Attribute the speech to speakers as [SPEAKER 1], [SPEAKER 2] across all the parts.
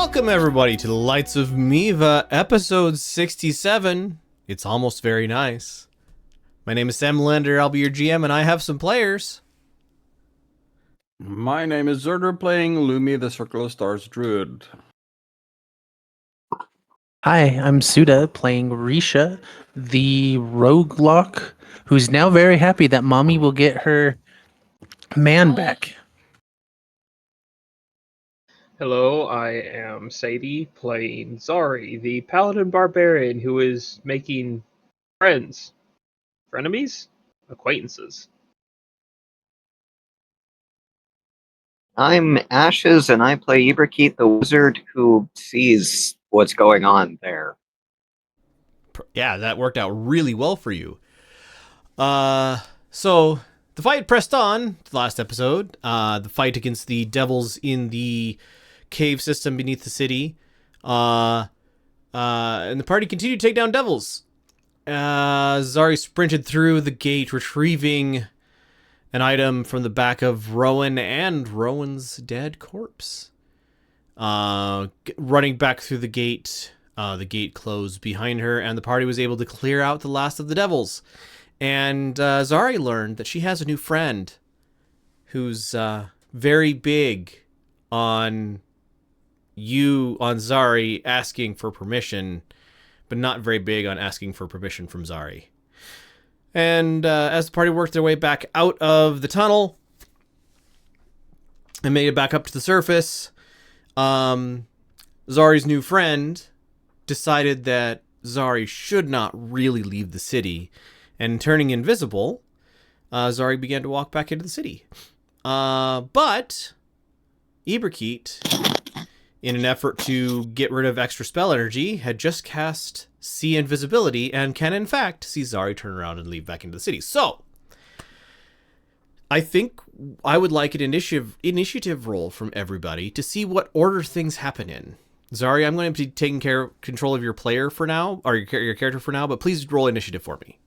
[SPEAKER 1] Welcome everybody to the Lights of Miiva, episode 67. It's almost very nice. My name is Sam Lender, I'll be your GM, and I have some players.
[SPEAKER 2] My name is Zerder, playing Lumi, the Circle of Stars Druid.
[SPEAKER 3] Hi, I'm Suda, playing Riisha, the roguelock, who's now very happy that mommy will get her man back.
[SPEAKER 4] Hello, I am Sadie, playing Zari, the paladin barbarian who is making friends. Frenemies? Acquaintances.
[SPEAKER 5] I'm Ashes, and I play Ibrakeet, the wizard who sees what's going on there.
[SPEAKER 1] Yeah, that worked out really well for you. So the fight pressed on the last episode. The fight against the devils in the cave system beneath the city. And the party continued to take down devils. Zari sprinted through the gate, retrieving an item from the back of Rowan and Rowan's dead corpse. Running back through the gate closed behind her, and the party was able to clear out the last of the devils. And Zari learned that she has a new friend who's very big on Zari asking for permission, but not very big on asking for permission from Zari. And as the party worked their way back out of the tunnel and made it back up to the surface, Zari's new friend decided that Zari should not really leave the city, and turning invisible, Zari began to walk back into the city. But Ibrakeet, in an effort to get rid of extra spell energy, had just cast See Invisibility and can in fact see Zari turn around and leave back into the city. So I think I would like an initiative roll from everybody to see what order things happen in. Zari, I'm going to be taking control of your player for now, or your character for now, but please roll initiative for me.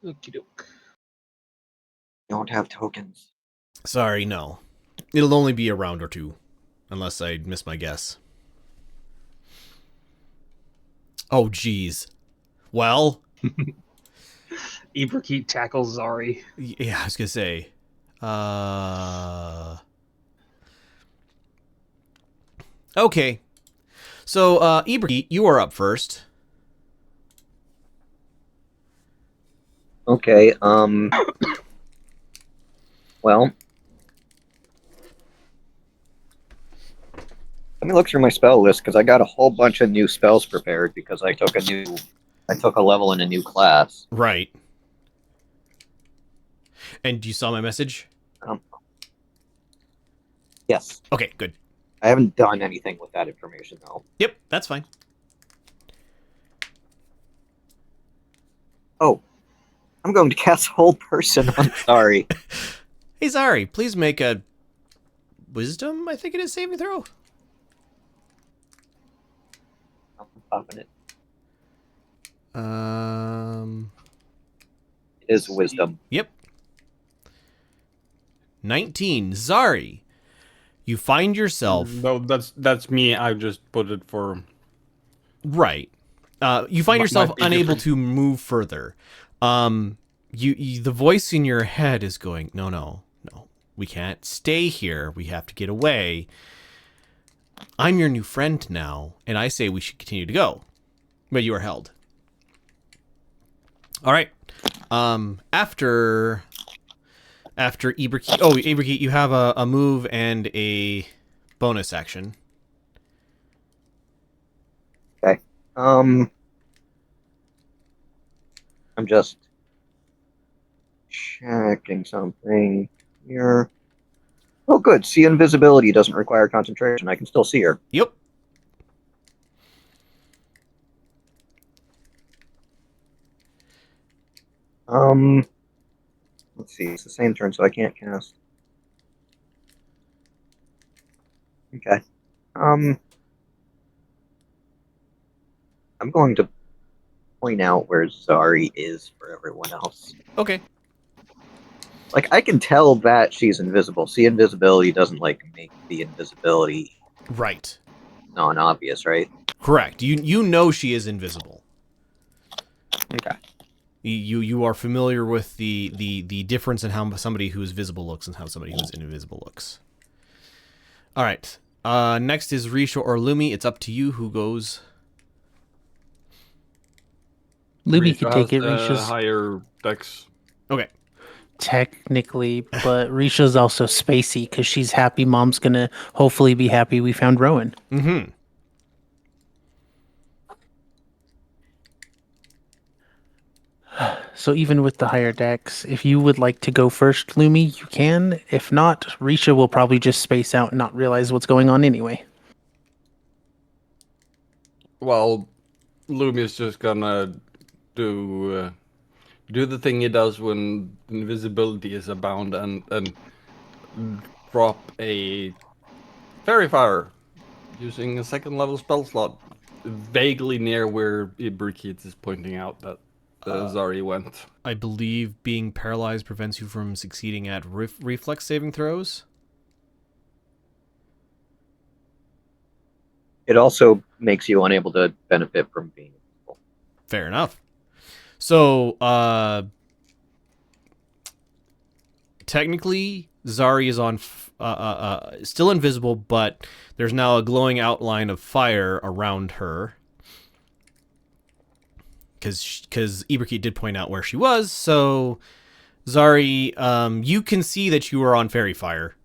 [SPEAKER 4] Okie doke.
[SPEAKER 5] Don't have tokens.
[SPEAKER 1] Sorry, no. It'll only be a round or two, unless I miss my guess. Oh, geez. Well.
[SPEAKER 4] Ibrakeet tackles Zari.
[SPEAKER 1] Yeah, I was going to say. Okay. So, Ibrakeet, you are up first.
[SPEAKER 5] Okay, well, let me look through my spell list, because I got a whole bunch of new spells prepared, because I took a level in a new class.
[SPEAKER 1] Right. And you saw my message?
[SPEAKER 5] Yes.
[SPEAKER 1] Okay, good.
[SPEAKER 5] I haven't done anything with that information, though.
[SPEAKER 1] Yep, that's fine.
[SPEAKER 5] Oh, I'm going to cast Hold Person on Zari.
[SPEAKER 1] Hey, Zari, please make a wisdom, I think it is, saving throw.
[SPEAKER 5] I'm popping it. It is wisdom.
[SPEAKER 1] Yep. 19. Zari, you find yourself...
[SPEAKER 2] No, that's me. I just put it for...
[SPEAKER 1] Right. You find yourself unable
[SPEAKER 2] different.
[SPEAKER 1] to move further. The voice in your head is going, no, we can't stay here. We have to get away. I'm your new friend now, and I say we should continue to go. But you are held. All right. After Ibrakeet... Oh, Ibrakeet, you have a move and a bonus action.
[SPEAKER 5] Okay. I'm just checking something here. Oh, good. See invisibility doesn't require concentration. I can still see her.
[SPEAKER 1] Yep.
[SPEAKER 5] Let's see. It's the same turn, so I can't cast. Okay. I'm going to point out where Zari is for everyone else.
[SPEAKER 1] Okay.
[SPEAKER 5] Like, I can tell that she's invisible. See invisibility doesn't, like, make the invisibility
[SPEAKER 1] Right.
[SPEAKER 5] non-obvious, right?
[SPEAKER 1] Correct. You know she is invisible.
[SPEAKER 5] Okay.
[SPEAKER 1] You are familiar with the difference in how somebody who is visible looks and how somebody who is invisible looks. All right. Next is Riisha or Lumi. It's up to you who goes.
[SPEAKER 3] Luby could take it.
[SPEAKER 2] has,
[SPEAKER 3] Risha's
[SPEAKER 2] higher dex.
[SPEAKER 1] Okay.
[SPEAKER 3] technically, but Risha's also spacey because she's happy. Mom's gonna hopefully be happy we found Rowan.
[SPEAKER 1] Mm-hmm.
[SPEAKER 3] So even with the higher decks, if you would like to go first, Lumi, you can. If not, Risha will probably just space out and not realize what's going on anyway.
[SPEAKER 2] Well, Lumi's just gonna do the thing he does when invisibility is abound and drop a fairy fire using a second level spell slot vaguely near where Ibrikit is pointing out that Zari went.
[SPEAKER 1] I believe being paralyzed prevents you from succeeding at reflex saving throws.
[SPEAKER 5] It also makes you unable to benefit from being invisible.
[SPEAKER 1] Fair enough. So, technically, Zari is on still invisible, but there's now a glowing outline of fire around her. Because Ibrikit did point out where she was, so Zari, you can see that you are on fairy fire.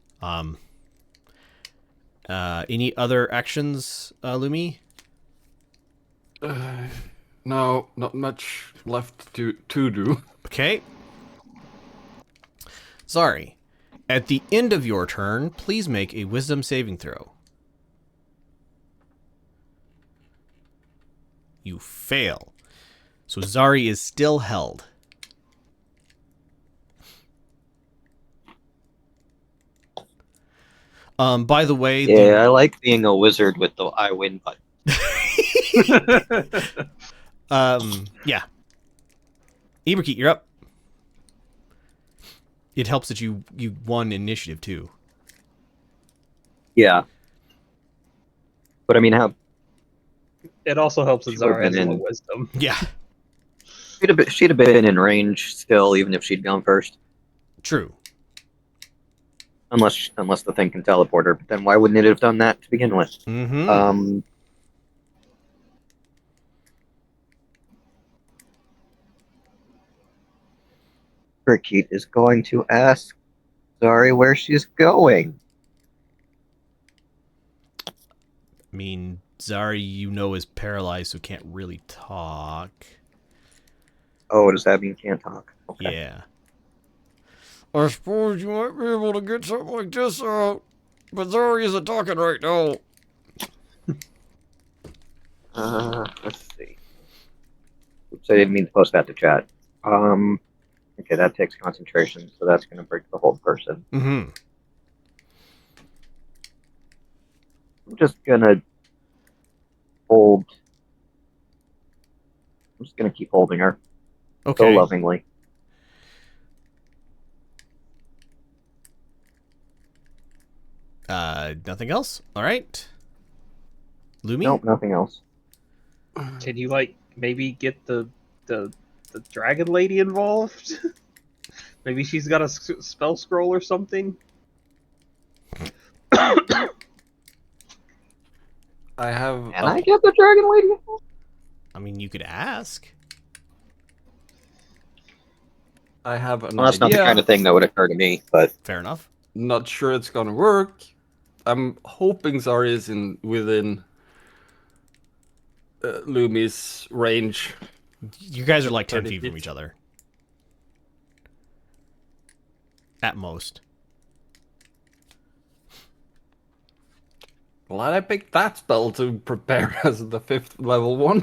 [SPEAKER 1] Any other actions, Lumi?
[SPEAKER 2] No, not much left to do.
[SPEAKER 1] Okay. Zari, at the end of your turn, please make a wisdom saving throw. You fail. So Zari is still held. By the way,
[SPEAKER 5] Yeah, I like being a wizard with the I win button.
[SPEAKER 1] yeah. Ibrikit, you're up. It helps that you won initiative too.
[SPEAKER 5] Yeah. But I mean, how
[SPEAKER 4] It also helps that
[SPEAKER 5] She would've
[SPEAKER 4] Zara has
[SPEAKER 5] been
[SPEAKER 4] low
[SPEAKER 5] in-
[SPEAKER 4] wisdom.
[SPEAKER 1] Yeah,
[SPEAKER 5] she'd have been in range still, even if she'd gone first.
[SPEAKER 1] true.
[SPEAKER 5] Unless the thing can teleport her. But then why wouldn't it have done that to begin with?
[SPEAKER 1] Mm-hmm.
[SPEAKER 5] Cricket is going to ask Zari where she's going.
[SPEAKER 1] I mean, Zari, you know, is paralyzed, so can't really talk.
[SPEAKER 5] Oh, does that mean can't talk? Okay.
[SPEAKER 1] Yeah. I suppose you might be able to get something like this out, but Zari isn't talking right now.
[SPEAKER 5] Let's see. Oops, I didn't mean to post that to chat. Okay, that takes concentration, so that's going to break the whole person.
[SPEAKER 1] Mm-hmm.
[SPEAKER 5] I'm just going to hold. I'm just going to keep holding her so
[SPEAKER 1] Okay.
[SPEAKER 5] lovingly.
[SPEAKER 1] Nothing else? All right. Lumi?
[SPEAKER 5] Nope, nothing else.
[SPEAKER 4] Can you maybe get the dragon lady involved? Maybe she's got a spell scroll or something.
[SPEAKER 2] I have.
[SPEAKER 5] Can I get the dragon lady?
[SPEAKER 1] I mean, you could ask.
[SPEAKER 2] I have an
[SPEAKER 5] Well, that's not the
[SPEAKER 2] idea.
[SPEAKER 5] kind of thing that would occur to me, but
[SPEAKER 1] Fair enough.
[SPEAKER 2] Not sure it's gonna work. I'm hoping Zari is within Lumi's range.
[SPEAKER 1] You guys are like 10
[SPEAKER 2] 30
[SPEAKER 1] feet from
[SPEAKER 2] feet.
[SPEAKER 1] each other. At most.
[SPEAKER 2] Glad I picked that spell to prepare as the 5th level one.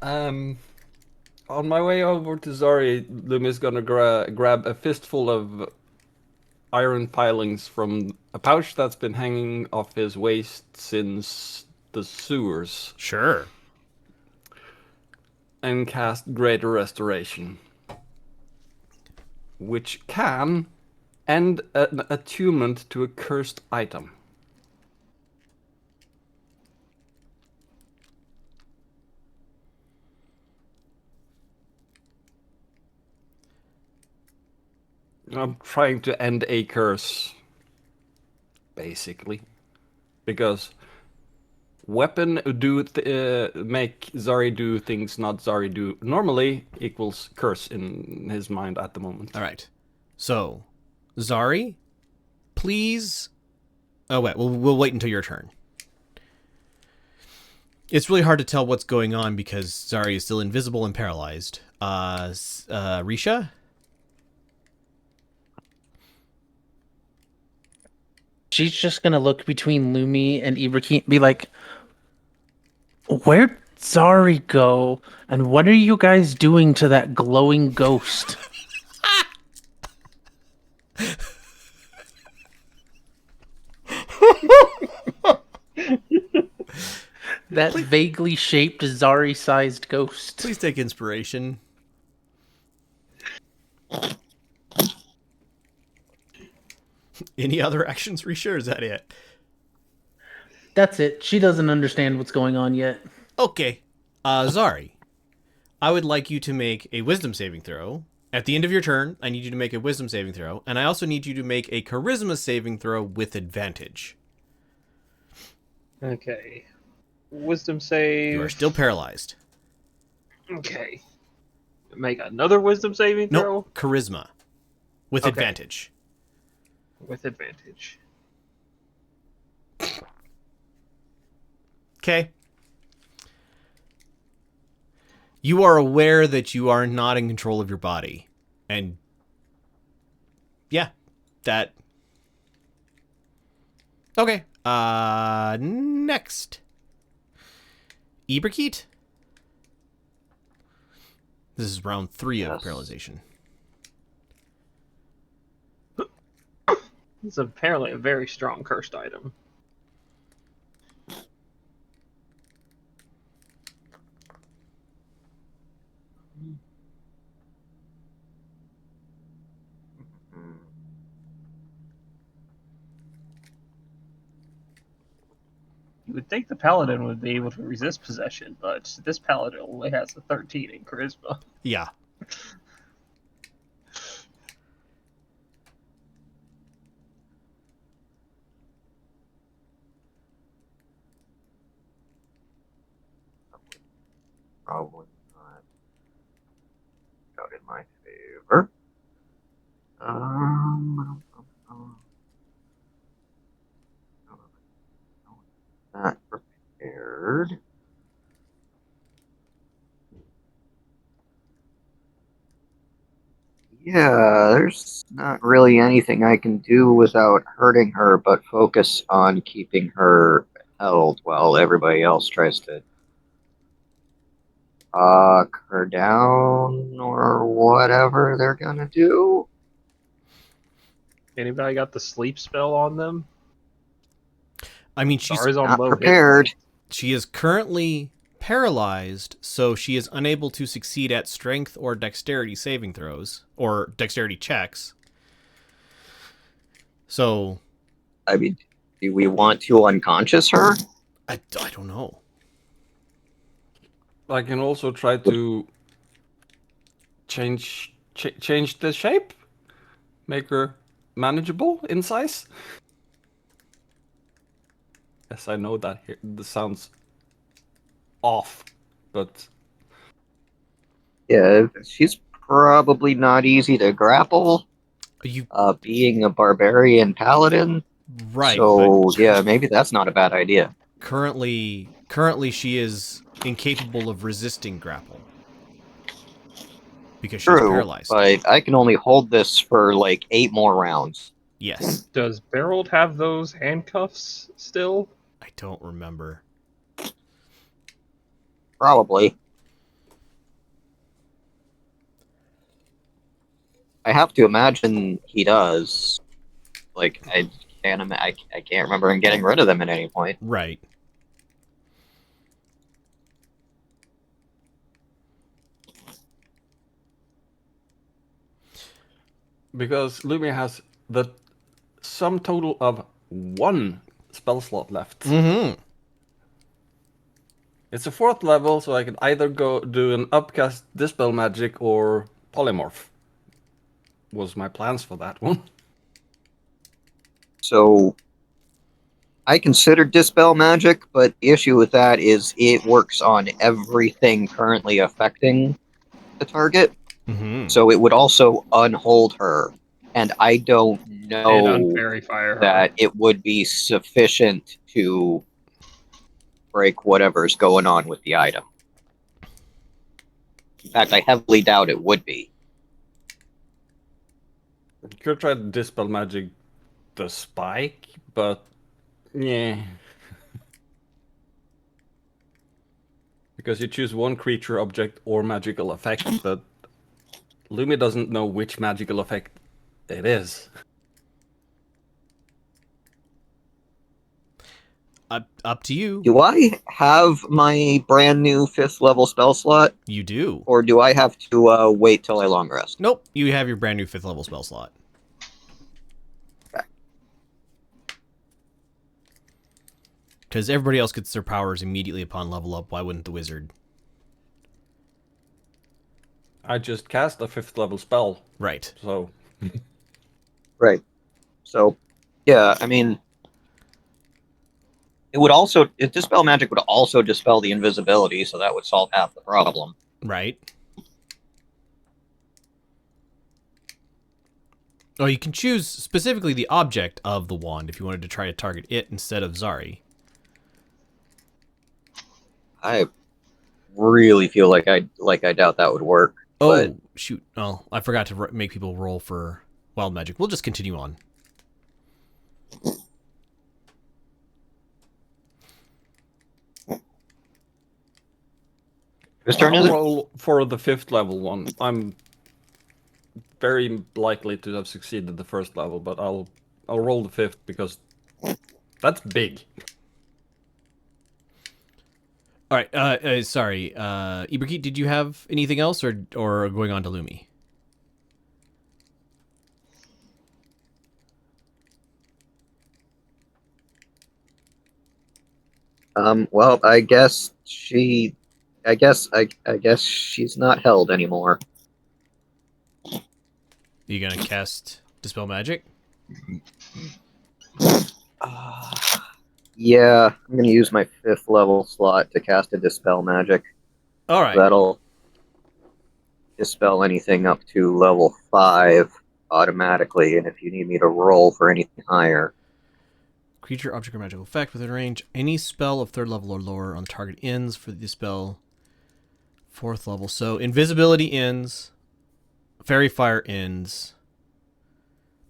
[SPEAKER 2] On my way over to Zari, Lumi's gonna grab a fistful of iron filings from a pouch that's been hanging off his waist since the sewers
[SPEAKER 1] Sure.
[SPEAKER 2] and cast Greater Restoration, which can end an attunement to a cursed item. I'm trying to end a curse, basically, because weapon make Zari do things not Zari do normally equals curse in his mind at the moment.
[SPEAKER 1] All right. So, Zari, please. Oh wait, we'll wait until your turn. It's really hard to tell what's going on because Zari is still invisible and paralyzed. Riisha?
[SPEAKER 3] She's just gonna look between Lumi and Ibrahim and be like, "Where'd Zari go? And what are you guys doing to that glowing ghost?" That vaguely shaped Zari-sized ghost.
[SPEAKER 1] Please take inspiration. Any other actions, Riisha, or is that it?
[SPEAKER 3] That's it. She doesn't understand what's going on yet.
[SPEAKER 1] Okay. Zari, I would like you to make a wisdom saving throw. At the end of your turn, I need you to make a wisdom saving throw, and I also need you to make a charisma saving throw with advantage.
[SPEAKER 4] Okay. Wisdom save.
[SPEAKER 1] You are still paralyzed.
[SPEAKER 4] Okay. Make another wisdom saving throw?
[SPEAKER 1] No, charisma. With
[SPEAKER 4] Okay.
[SPEAKER 1] advantage.
[SPEAKER 4] With advantage.
[SPEAKER 1] Okay. You are aware that you are not in control of your body. And yeah, that. Okay. Next. Ibrahim? This is round 3 of
[SPEAKER 5] Yes.
[SPEAKER 1] paralyzation.
[SPEAKER 4] It's apparently a very strong cursed item.
[SPEAKER 5] Hmm.
[SPEAKER 4] You would think the paladin would be able to resist possession, but this paladin only has a 13 in charisma.
[SPEAKER 1] Yeah.
[SPEAKER 5] Probably not out in my favor. Not prepared. Yeah, there's not really anything I can do without hurting her but focus on keeping her held while everybody else tries to knock her down or whatever they're gonna do.
[SPEAKER 4] Anybody got the sleep spell on them?
[SPEAKER 1] I mean, she's
[SPEAKER 4] Zari's on
[SPEAKER 5] Not
[SPEAKER 4] low hit
[SPEAKER 5] prepared.
[SPEAKER 4] points.
[SPEAKER 1] she is currently paralyzed, so she is unable to succeed at strength or dexterity saving throws or dexterity checks. So,
[SPEAKER 5] I mean, do we want to unconscious her?
[SPEAKER 1] I don't know.
[SPEAKER 2] I can also try to change the shape, make her manageable in size. Yes, I know that here. This sounds off, but
[SPEAKER 5] Yeah, she's probably not easy to grapple.
[SPEAKER 1] You
[SPEAKER 5] Being a barbarian paladin.
[SPEAKER 1] right,
[SPEAKER 5] So
[SPEAKER 1] but
[SPEAKER 5] yeah, maybe that's not a bad idea.
[SPEAKER 1] currently she is incapable of resisting grapple because she's
[SPEAKER 5] True,
[SPEAKER 1] paralyzed.
[SPEAKER 5] but I can only hold this for like 8 more rounds.
[SPEAKER 1] Yes,
[SPEAKER 4] Does Beraald have those handcuffs still?
[SPEAKER 1] I don't remember.
[SPEAKER 5] Probably. I have to imagine he does. Like I can't remember him getting rid of them at any point.
[SPEAKER 1] Right.
[SPEAKER 2] because Lumia has the sum total of 1 spell slot left.
[SPEAKER 1] Mm-hmm.
[SPEAKER 2] It's a 4th level, so I can either go do an upcast, dispel magic, or polymorph. was my plans for that one.
[SPEAKER 5] So I considered Dispel Magic, but the issue with that is it works on everything currently affecting the target.
[SPEAKER 1] Mm-hmm.
[SPEAKER 5] So it would also unhold her. And I don't
[SPEAKER 4] And
[SPEAKER 5] know
[SPEAKER 4] unverify her.
[SPEAKER 5] that it would be sufficient to break whatever's going on with the item. In fact, I heavily doubt it would be.
[SPEAKER 2] Could try to dispel magic the spike, but yeah. Because you choose one creature, object, or magical effect, but Lumi doesn't know which magical effect it is.
[SPEAKER 1] Up to you.
[SPEAKER 5] Do I have my brand new 5th level spell slot,
[SPEAKER 1] You do.
[SPEAKER 5] or do I have to wait till I long rest?
[SPEAKER 1] Nope. You have your brand new 5th level spell slot. Because everybody else gets their powers immediately upon level up. Why wouldn't the wizard?
[SPEAKER 2] I just cast a 5th level spell,
[SPEAKER 1] Right.
[SPEAKER 2] so
[SPEAKER 5] Right. So, yeah, I mean, it would also, if Dispel Magic would also dispel the invisibility, so that would solve half the problem.
[SPEAKER 1] Right. Oh, you can choose specifically the object of the wand if you wanted to try to target it instead of Zari.
[SPEAKER 5] I really feel like I doubt that would work.
[SPEAKER 1] Oh,
[SPEAKER 5] But
[SPEAKER 1] shoot. Oh, I forgot to make people roll for wild magic. We'll just continue on.
[SPEAKER 5] whose turn is
[SPEAKER 2] I'll
[SPEAKER 5] it?
[SPEAKER 2] roll for the 5th level one. I'm very likely to have succeeded the 1st level, but I'll roll the 5th because that's big.
[SPEAKER 1] All right. Sorry. Ibrahim, did you have anything else, or going on to Lumi?
[SPEAKER 5] Well, I guess she's not held anymore.
[SPEAKER 1] You gonna cast Dispel Magic?
[SPEAKER 5] Yeah, I'm gonna use my 5th level slot to cast a Dispel Magic.
[SPEAKER 1] All right.
[SPEAKER 5] That'll dispel anything up to level 5 automatically, and if you need me to roll for anything higher,
[SPEAKER 1] Creature, object, or magical effect within range. Any spell of 3rd level or lower on target ends for the spell 4th level. So invisibility ends. Fairy fire ends.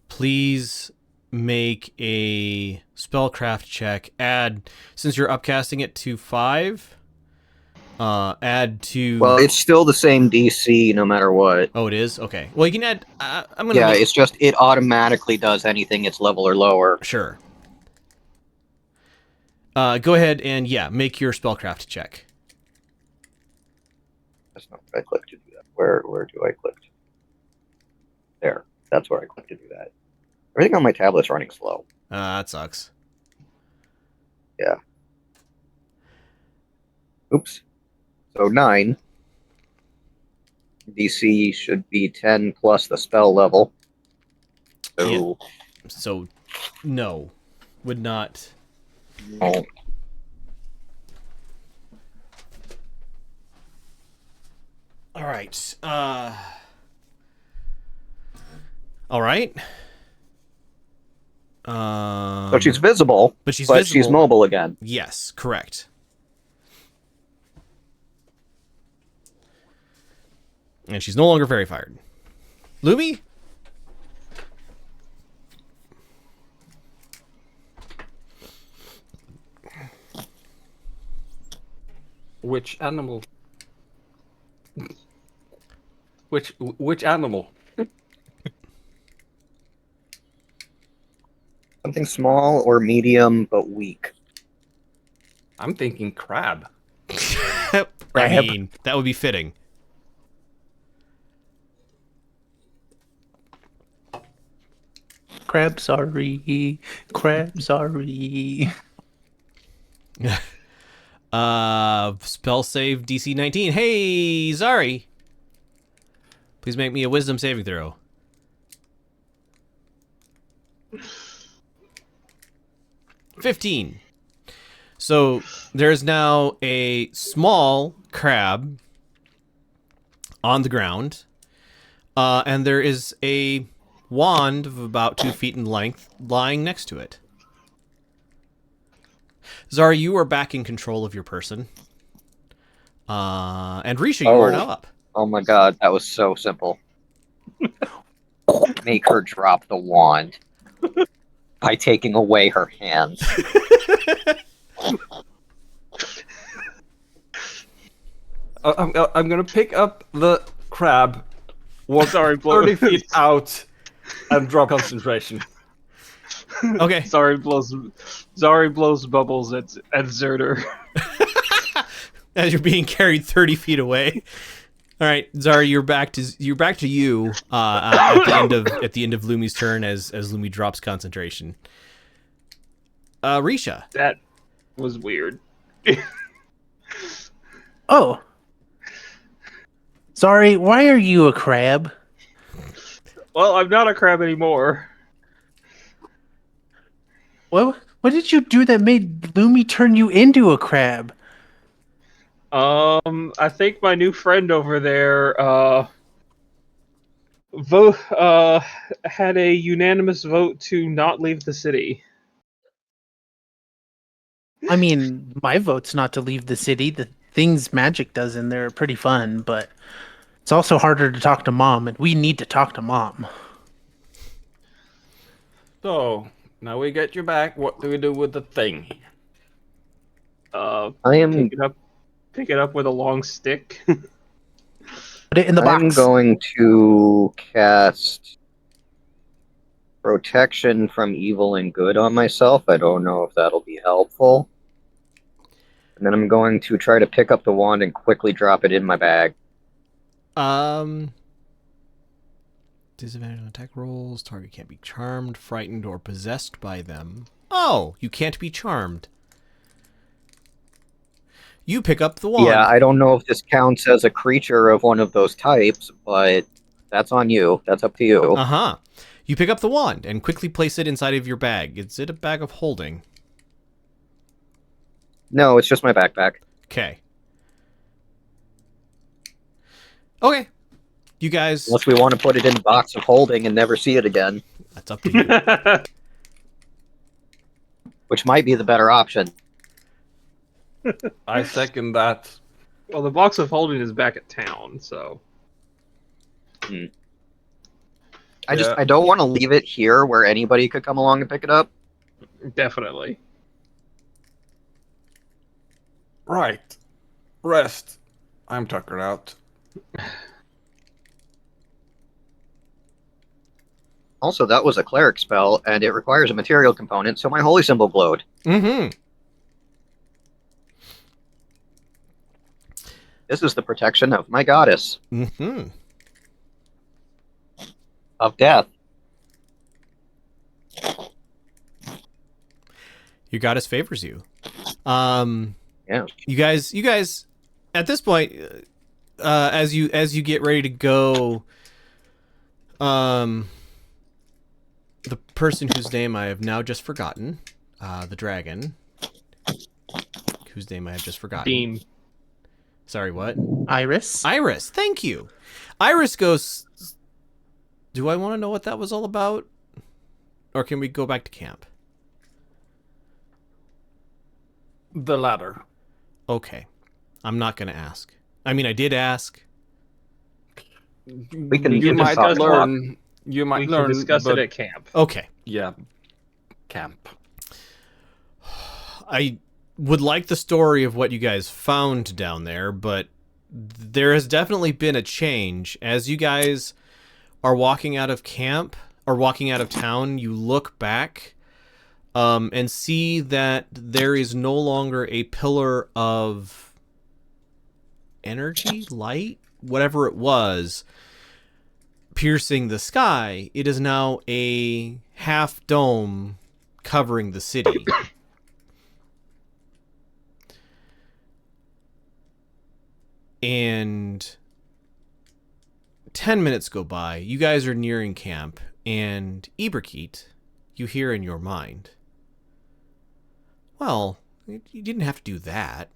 [SPEAKER 1] Please make a spellcraft check. Add, since you're upcasting it to 5. Add to.
[SPEAKER 5] well, it's still the same DC no matter what.
[SPEAKER 1] Oh, it is? Okay. Well, you can add. I'm gonna.
[SPEAKER 5] Yeah,
[SPEAKER 1] make,
[SPEAKER 5] it's just it automatically does anything it's level or lower.
[SPEAKER 1] Sure. Go ahead and make your spellcraft check.
[SPEAKER 5] That's not where I click to do that. Where do I click? There. That's where I click to do that. Everything on my tablet's running slow.
[SPEAKER 1] That sucks.
[SPEAKER 5] Yeah. Oops. So 9. DC should be 10 plus the spell level. So
[SPEAKER 1] So, no, would not.
[SPEAKER 5] oh,
[SPEAKER 1] All right. All right.
[SPEAKER 5] so she's visible,
[SPEAKER 1] but she's
[SPEAKER 5] but
[SPEAKER 1] visible.
[SPEAKER 5] she's mobile again.
[SPEAKER 1] Yes, correct. And she's no longer fairy fired. Lumi?
[SPEAKER 2] Which animal? Which animal?
[SPEAKER 5] Something small or medium, but weak.
[SPEAKER 2] I'm thinking crab.
[SPEAKER 1] I mean, that would be fitting.
[SPEAKER 3] Crab, sorry. Crab, sorry.
[SPEAKER 1] Spell save DC 19. Hey, Zari. Please make me a wisdom saving throw. 15. So there's now a small crab on the ground, and there is a wand of about 2 feet in length lying next to it. Zara, you are back in control of your person. And Riisha, you are now up.
[SPEAKER 5] Oh my god, that was so simple. Make her drop the wand by taking away her hands.
[SPEAKER 2] I'm gonna pick up the crab, walk
[SPEAKER 4] Sorry,
[SPEAKER 2] 30 feet out, and drop concentration.
[SPEAKER 1] Okay.
[SPEAKER 4] Zari blows bubbles at Zerder.
[SPEAKER 1] As you're being carried 30 feet away. All right, Zara, you're back to you at the end of Lumi's turn as Lumi drops concentration. Riisha.
[SPEAKER 4] That was weird.
[SPEAKER 3] Oh. Sorry, why are you a crab?
[SPEAKER 4] Well, I'm not a crab anymore.
[SPEAKER 3] What did you do that made Lumi turn you into a crab?
[SPEAKER 4] I think my new friend over there had a unanimous vote to not leave the city.
[SPEAKER 3] I mean, my vote's not to leave the city. The things magic does in there are pretty fun, but it's also harder to talk to Mom, and we need to talk to Mom.
[SPEAKER 2] So, now we get you back. What do we do with the thing?
[SPEAKER 5] I am
[SPEAKER 4] Pick it up with a long stick.
[SPEAKER 3] Put it in the
[SPEAKER 5] I'm
[SPEAKER 3] box.
[SPEAKER 5] going to cast Protection from Evil and Good on myself. I don't know if that'll be helpful. And then I'm going to try to pick up the wand and quickly drop it in my bag.
[SPEAKER 1] Disadvantage on attack rolls. Target can't be charmed, frightened, or possessed by them. Oh, you can't be charmed. You pick up the wand.
[SPEAKER 5] Yeah, I don't know if this counts as a creature of one of those types, but that's on you. That's up to you.
[SPEAKER 1] Uh-huh. You pick up the wand and quickly place it inside of your bag. Is it a bag of holding?
[SPEAKER 5] No, it's just my backpack.
[SPEAKER 1] Okay. Okay. You guys...
[SPEAKER 5] Unless we want to put it in the box of holding and never see it again,
[SPEAKER 1] That's up to you.
[SPEAKER 5] which might be the better option.
[SPEAKER 2] I second that.
[SPEAKER 4] Well, the box of holding is back at town, so
[SPEAKER 5] I don't want to leave it here where anybody could come along and pick it up.
[SPEAKER 4] definitely.
[SPEAKER 2] Right. Rest. I'm tuckered out.
[SPEAKER 5] Also, that was a cleric spell, and it requires a material component, so my holy symbol glowed.
[SPEAKER 1] Mm-hmm.
[SPEAKER 5] This is the protection of my goddess
[SPEAKER 1] Mm-hmm.
[SPEAKER 5] of death.
[SPEAKER 1] Your goddess favors you.
[SPEAKER 5] Yeah.
[SPEAKER 1] You guys, at this point, as you get ready to go, the person whose name I have now just forgotten, the dragon, whose name I have just forgotten.
[SPEAKER 4] Beam.
[SPEAKER 1] Sorry, what?
[SPEAKER 3] Iris?
[SPEAKER 1] Iris, thank you. Iris goes, do I want to know what that was all about? Or can we go back to camp?
[SPEAKER 2] The latter.
[SPEAKER 1] Okay. I'm not going to ask. I mean, I did ask.
[SPEAKER 5] We can
[SPEAKER 2] You might
[SPEAKER 5] discuss
[SPEAKER 2] learn. You might
[SPEAKER 4] We
[SPEAKER 2] learn.
[SPEAKER 4] can discuss
[SPEAKER 2] but
[SPEAKER 4] it at camp.
[SPEAKER 1] Okay.
[SPEAKER 2] Yeah. Camp.
[SPEAKER 1] I would like the story of what you guys found down there, but there has definitely been a change. As you guys are walking out of camp, or walking out of town, you look back and see that there is no longer a pillar of energy, light, whatever it was, piercing the sky. It is now a half dome covering the city. And 10 minutes go by. You guys are nearing camp, and Iberkeet, you hear in your mind. Well, you didn't have to do that.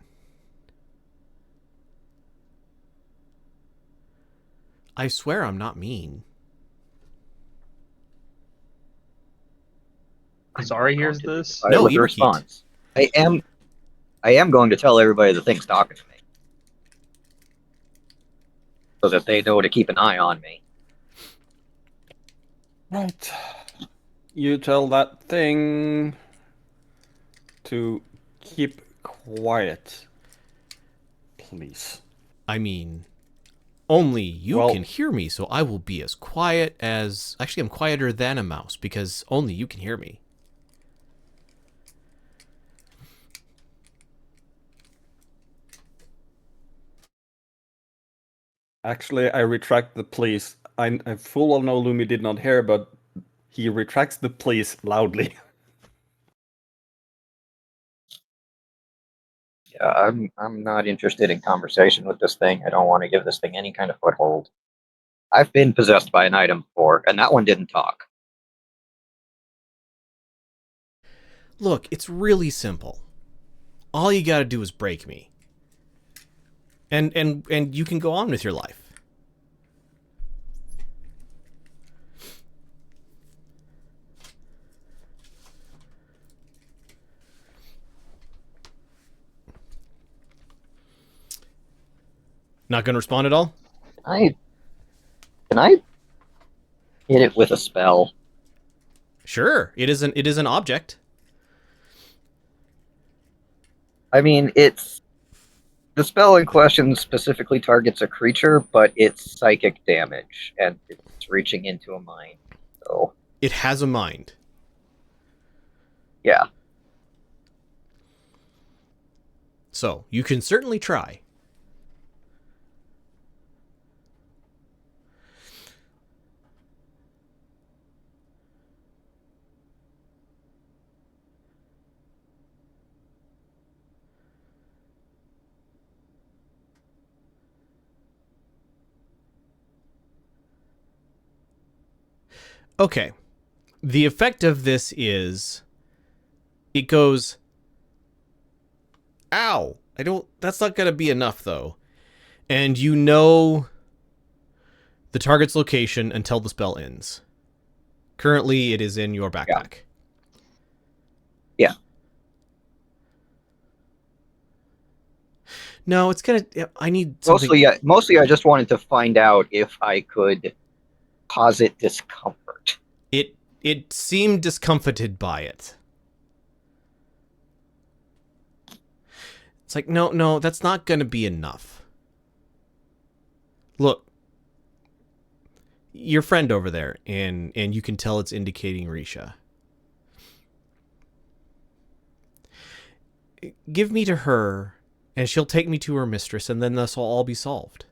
[SPEAKER 1] I swear I'm not mean.
[SPEAKER 4] Sorry, here's this.
[SPEAKER 5] All right,
[SPEAKER 1] No,
[SPEAKER 5] with the
[SPEAKER 1] Ibrahit.
[SPEAKER 5] response. I am going to tell everybody the thing's talking to me. So that they know to keep an eye on me.
[SPEAKER 2] Right. You tell that thing to keep quiet, please.
[SPEAKER 1] I mean, only you
[SPEAKER 2] Well-
[SPEAKER 1] can hear me, so I will be as quiet as... Actually, I'm quieter than a mouse, because only you can hear me.
[SPEAKER 2] Actually, I retract the please. I'm full of no Lumi did not hear, but he retracts the please loudly.
[SPEAKER 5] Yeah, I'm not interested in conversation with this thing. I don't want to give this thing any kind of foothold. I've been possessed by an item before, and that one didn't talk.
[SPEAKER 1] Look, it's really simple. All you gotta do is break me. And you can go on with your life. Not gonna respond at all?
[SPEAKER 5] Can I hit it with a spell?
[SPEAKER 1] Sure. It is an object.
[SPEAKER 5] I mean, the spell in question specifically targets a creature, but it's psychic damage, and it's reaching into a mind. So,
[SPEAKER 1] It has a mind.
[SPEAKER 5] yeah.
[SPEAKER 1] So, you can certainly try. Okay. The effect of this is it goes, ow. That's not going to be enough though. And you know the target's location until the spell ends. Currently, it is in your backpack.
[SPEAKER 5] Yeah.
[SPEAKER 1] No, it's going to, I need something.
[SPEAKER 5] Mostly, I just wanted to find out if I could cause it discomfort.
[SPEAKER 1] It seemed discomfited by it. It's like, no, that's not going to be enough. Look, your friend over there, and you can tell it's indicating Riisha. Give me to her, and she'll take me to her mistress, and then this will all be solved.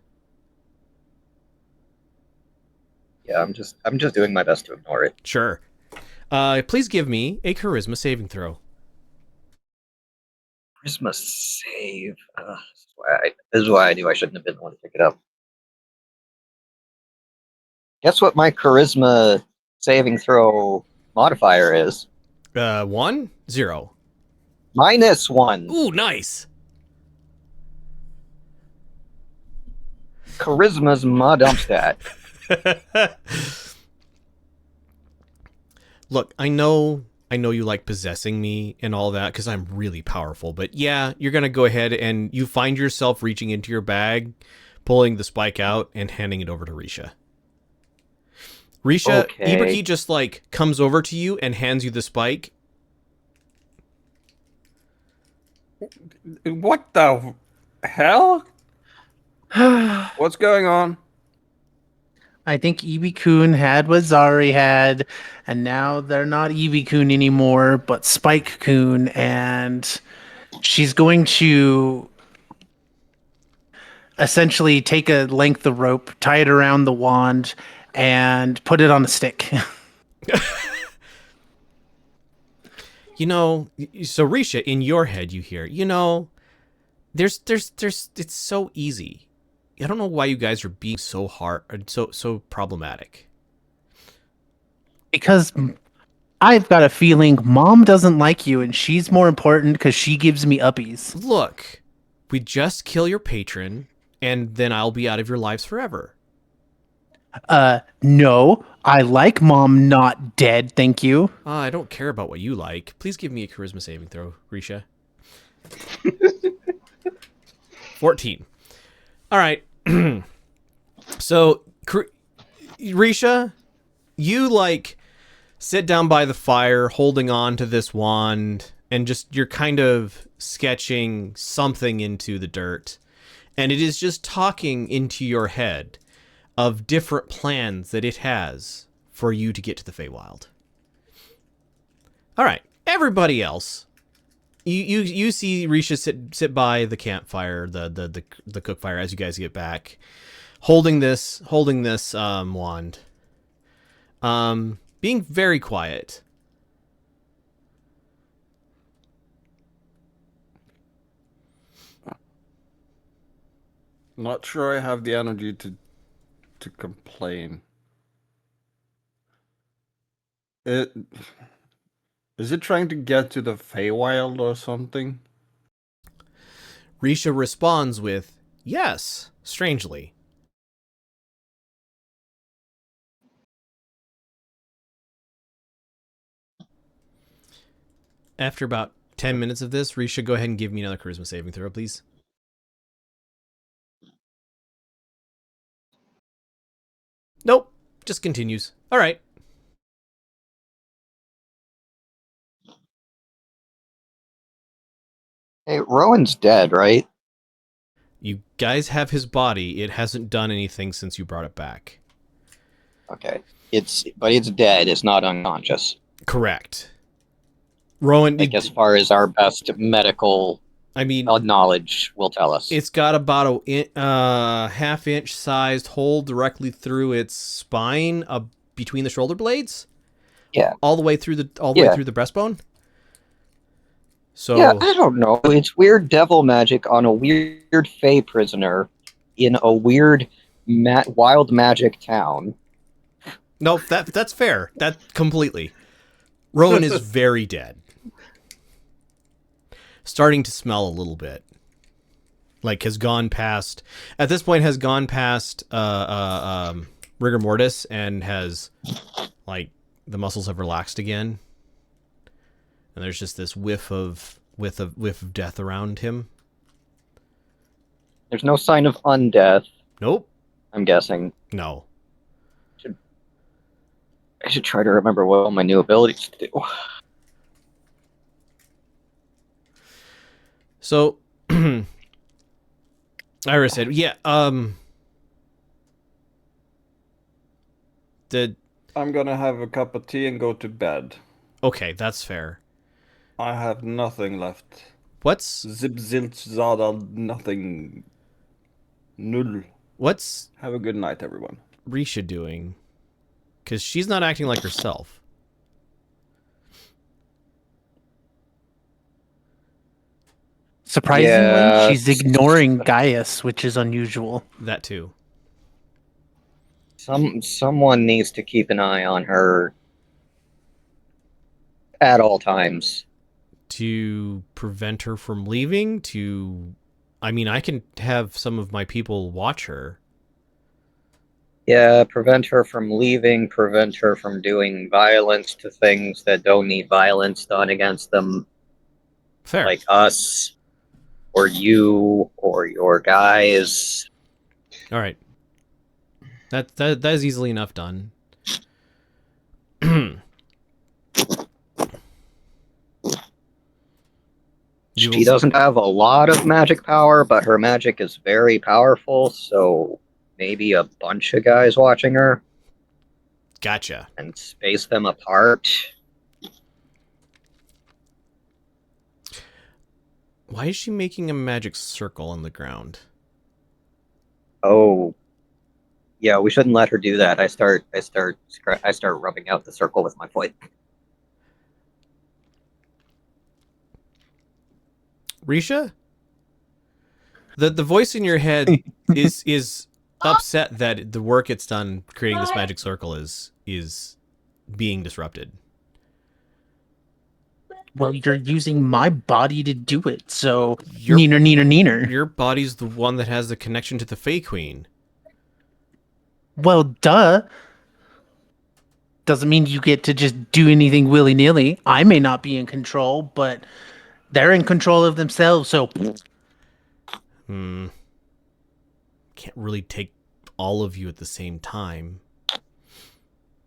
[SPEAKER 5] Yeah, I'm just doing my best to ignore it.
[SPEAKER 1] Sure. Please give me a charisma saving throw.
[SPEAKER 5] Charisma save. This is why I knew I shouldn't have been the one to pick it up. Guess what my charisma saving throw modifier is?
[SPEAKER 1] 1, 0.
[SPEAKER 5] -1.
[SPEAKER 1] Ooh, nice.
[SPEAKER 5] Charisma's my dump stat.
[SPEAKER 1] Look, I know you like possessing me and all that because I'm really powerful, but yeah, you're gonna go ahead and you find yourself reaching into your bag, pulling the spike out, and handing it over to Riisha. Riisha,
[SPEAKER 5] Okay.
[SPEAKER 1] Ibrahit just like comes over to you and hands you the spike.
[SPEAKER 2] What the hell? What's going on?
[SPEAKER 3] I think Ebi-kun had what Zari had, and now they're not Ebi-kun anymore, but Spike-kun, and she's going to essentially take a length of rope, tie it around the wand, and put it on a stick.
[SPEAKER 1] You know, so Riisha, in your head, you hear, there's, it's so easy. I don't know why you guys are being so hard, so problematic.
[SPEAKER 3] Because I've got a feeling Mom doesn't like you, and she's more important because she gives me uppies.
[SPEAKER 1] Look, we just kill your patron, and then I'll be out of your lives forever.
[SPEAKER 3] No, I like Mom not dead, thank you.
[SPEAKER 1] I don't care about what you like. Please give me a charisma saving throw, Riisha. 14. All right. So, Riisha, you like sit down by the fire holding on to this wand and just you're kind of sketching something into the dirt. And it is just talking into your head of different plans that it has for you to get to the Feywild. All right, everybody else, you see Riisha sit by the campfire, the cook fire as you guys get back, holding this wand, being very quiet.
[SPEAKER 2] Not sure I have the energy to complain. Is it trying to get to the Feywild or something?
[SPEAKER 1] Riisha responds with, yes, strangely. After about 10 minutes of this, Riisha, go ahead and give me another charisma saving throw, please. Nope, just continues. All right.
[SPEAKER 5] Hey, Rowan's dead, right?
[SPEAKER 1] You guys have his body. It hasn't done anything since you brought it back.
[SPEAKER 5] Okay. But it's dead. It's not unconscious.
[SPEAKER 1] Correct. Rowan,
[SPEAKER 5] Like, as far as our best medical knowledge will tell us.
[SPEAKER 1] It's got about a half-inch sized hole directly through its spine, between the shoulder blades.
[SPEAKER 5] Yeah.
[SPEAKER 1] All the way through way through the breastbone. So
[SPEAKER 5] yeah, I don't know. It's weird devil magic on a weird Fey prisoner in a weird wild magic town.
[SPEAKER 1] No, that's fair. That completely. Rowan is very dead. Starting to smell a little bit. Like has gone past rigor mortis and has like the muscles have relaxed again. And there's just this whiff of death around him.
[SPEAKER 5] There's no sign of undeath.
[SPEAKER 1] Nope.
[SPEAKER 5] I'm guessing.
[SPEAKER 1] No.
[SPEAKER 5] I should try to remember what all my new abilities do.
[SPEAKER 1] So, Iris said, "Yeah,
[SPEAKER 2] I'm gonna have a cup of tea and go to bed.
[SPEAKER 1] Okay, that's fair.
[SPEAKER 2] I have nothing left.
[SPEAKER 1] What's
[SPEAKER 2] Zip zilt zada nothing. Null.
[SPEAKER 1] What's
[SPEAKER 2] Have a good night, everyone.
[SPEAKER 1] Riisha doing? Because she's not acting like herself."
[SPEAKER 3] Surprisingly, she's ignoring Gaius, which is unusual.
[SPEAKER 1] That too.
[SPEAKER 5] Someone needs to keep an eye on her at all times.
[SPEAKER 1] To prevent her from leaving? I can have some of my people watch her.
[SPEAKER 5] Yeah, prevent her from leaving, prevent her from doing violence to things that don't need violence done against them.
[SPEAKER 1] Fair.
[SPEAKER 5] Like us, or you, or your guys.
[SPEAKER 1] All right. That is easily enough done.
[SPEAKER 5] She doesn't have a lot of magic power, but her magic is very powerful, so maybe a bunch of guys watching her.
[SPEAKER 1] Gotcha.
[SPEAKER 5] And space them apart.
[SPEAKER 1] Why is she making a magic circle on the ground?
[SPEAKER 5] Oh, yeah, we shouldn't let her do that. I start rubbing out the circle with my foot.
[SPEAKER 1] Riisha? The voice in your head is upset that the work it's done creating this magic circle is being disrupted.
[SPEAKER 3] Well, you're using my body to do it, so
[SPEAKER 1] Your-
[SPEAKER 3] neener.
[SPEAKER 1] Your body's the one that has the connection to the Fey Queen.
[SPEAKER 3] Well, duh. Doesn't mean you get to just do anything willy-nilly. I may not be in control, but they're in control of themselves, so
[SPEAKER 1] Can't really take all of you at the same time.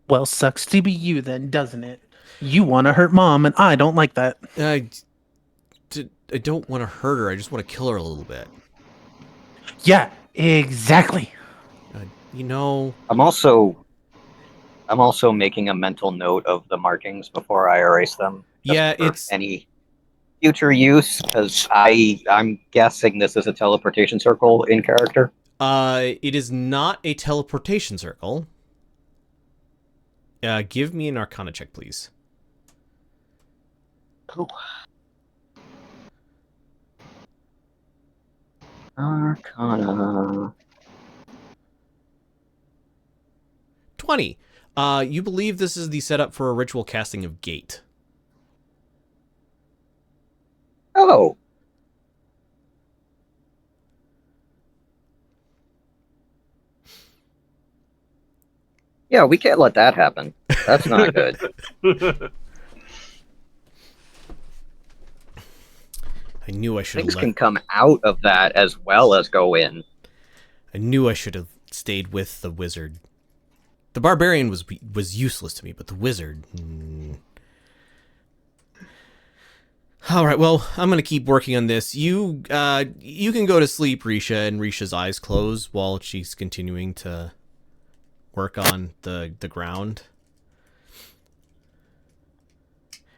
[SPEAKER 3] well, sucks to be you then, doesn't it? You want to hurt Mom, and I don't like that.
[SPEAKER 1] I don't want to hurt her. I just want to kill her a little bit.
[SPEAKER 3] Yeah, exactly.
[SPEAKER 1] You know,
[SPEAKER 5] I'm also making a mental note of the markings before I erase them. just
[SPEAKER 1] Yeah,
[SPEAKER 5] for
[SPEAKER 1] it's-
[SPEAKER 5] any future use, because I'm guessing this is a teleportation circle in character.
[SPEAKER 1] it is not a teleportation circle. Give me an Arcana check, please.
[SPEAKER 5] Cool. Arcana.
[SPEAKER 1] 20. You believe this is the setup for a ritual casting of Gate.
[SPEAKER 5] Oh. Yeah, we can't let that happen. That's not good.
[SPEAKER 1] I knew I should
[SPEAKER 5] Things
[SPEAKER 1] have
[SPEAKER 5] can come out of that as well as go in.
[SPEAKER 1] I knew I should have stayed with the wizard. The barbarian was useless to me, but the wizard. All right, well, I'm gonna keep working on this. You can go to sleep, Riisha, and Risha's eyes close while she's continuing to work on the ground.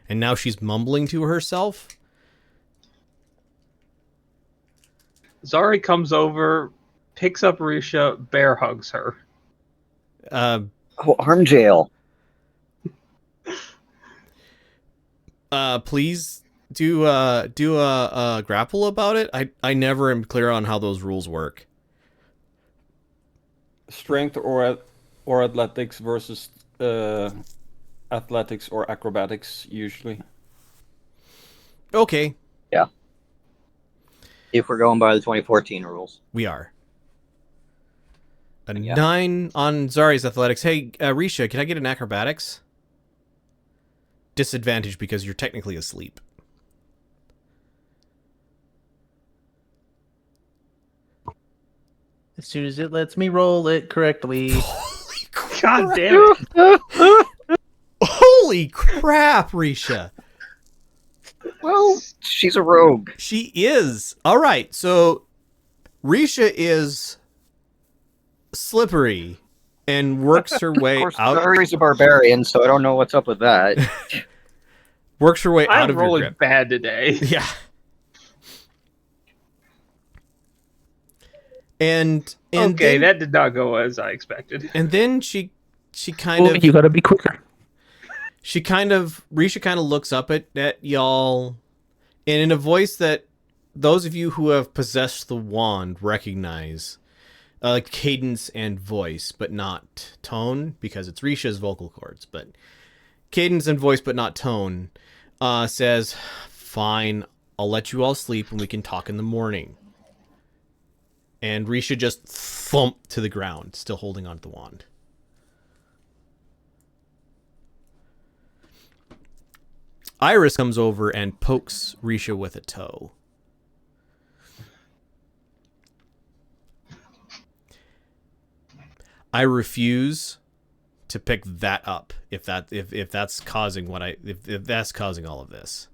[SPEAKER 1] And now she's mumbling to herself.
[SPEAKER 4] Zari comes over, picks up Riisha, bear hugs her.
[SPEAKER 5] Oh, arm jail.
[SPEAKER 1] Please do a grapple about it. I never am clear on how those rules work.
[SPEAKER 2] Strength or athletics versus athletics or acrobatics usually.
[SPEAKER 1] Okay,
[SPEAKER 5] If we're going by the 2014 rules.
[SPEAKER 1] we are. A
[SPEAKER 5] Yeah.
[SPEAKER 1] 9 on Zari's athletics. Hey, Riisha, can I get an acrobatics? Disadvantage because you're technically asleep.
[SPEAKER 3] As soon as it lets me roll it correctly.
[SPEAKER 1] Holy crap!
[SPEAKER 4] God damn it!
[SPEAKER 1] Holy crap, Riisha!
[SPEAKER 5] Well, she's a rogue.
[SPEAKER 1] She is. All right, so Riisha is slippery and works her way
[SPEAKER 5] Of course,
[SPEAKER 1] out.
[SPEAKER 5] Zari's a barbarian, so I don't know what's up with that.
[SPEAKER 1] Works her way out
[SPEAKER 4] I'm
[SPEAKER 1] of your
[SPEAKER 4] rolling
[SPEAKER 1] grip.
[SPEAKER 4] bad today.
[SPEAKER 1] Yeah. And
[SPEAKER 4] Okay,
[SPEAKER 1] then,
[SPEAKER 4] that did not go as I expected.
[SPEAKER 1] and then she kind
[SPEAKER 3] Oh,
[SPEAKER 1] of
[SPEAKER 3] you gotta be quicker.
[SPEAKER 1] Riisha kind of looks up at y'all, and in a voice that those of you who have possessed the wand recognize, like cadence and voice, but not tone, because it's Risha's vocal cords, but cadence and voice, but not tone, says, "Fine, I'll let you all sleep and we can talk in the morning." And Riisha just thumped to the ground, still holding onto the wand. Iris comes over and pokes Riisha with a toe. I refuse to pick that up if that's causing if that's causing all of this.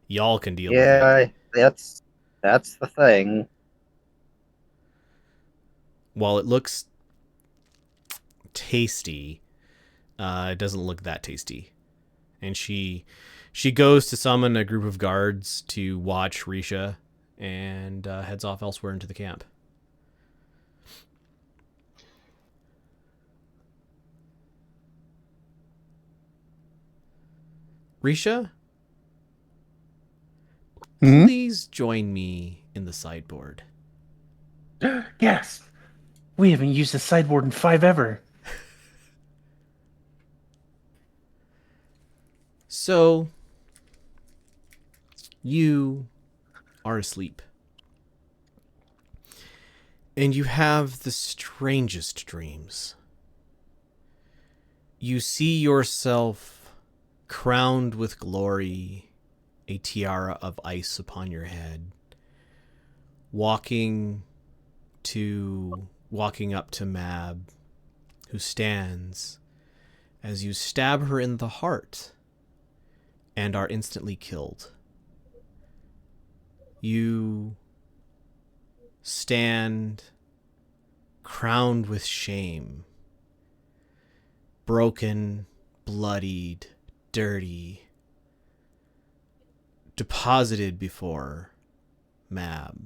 [SPEAKER 1] Y'all can deal with it.
[SPEAKER 5] Yeah, that's the thing.
[SPEAKER 1] While it looks tasty, it doesn't look that tasty. And she goes to summon a group of guards to watch Riisha and heads off elsewhere into the camp. Riisha,
[SPEAKER 3] Hmm?
[SPEAKER 1] please join me in the sideboard.
[SPEAKER 3] Yes. We haven't used the sideboard in 5 ever.
[SPEAKER 1] So, you are asleep. And you have the strangest dreams. You see yourself crowned with glory, a tiara of ice upon your head, walking up to Mab, who stands as you stab her in the heart and are instantly killed. You stand crowned with shame, broken, bloodied, dirty, deposited before Mab.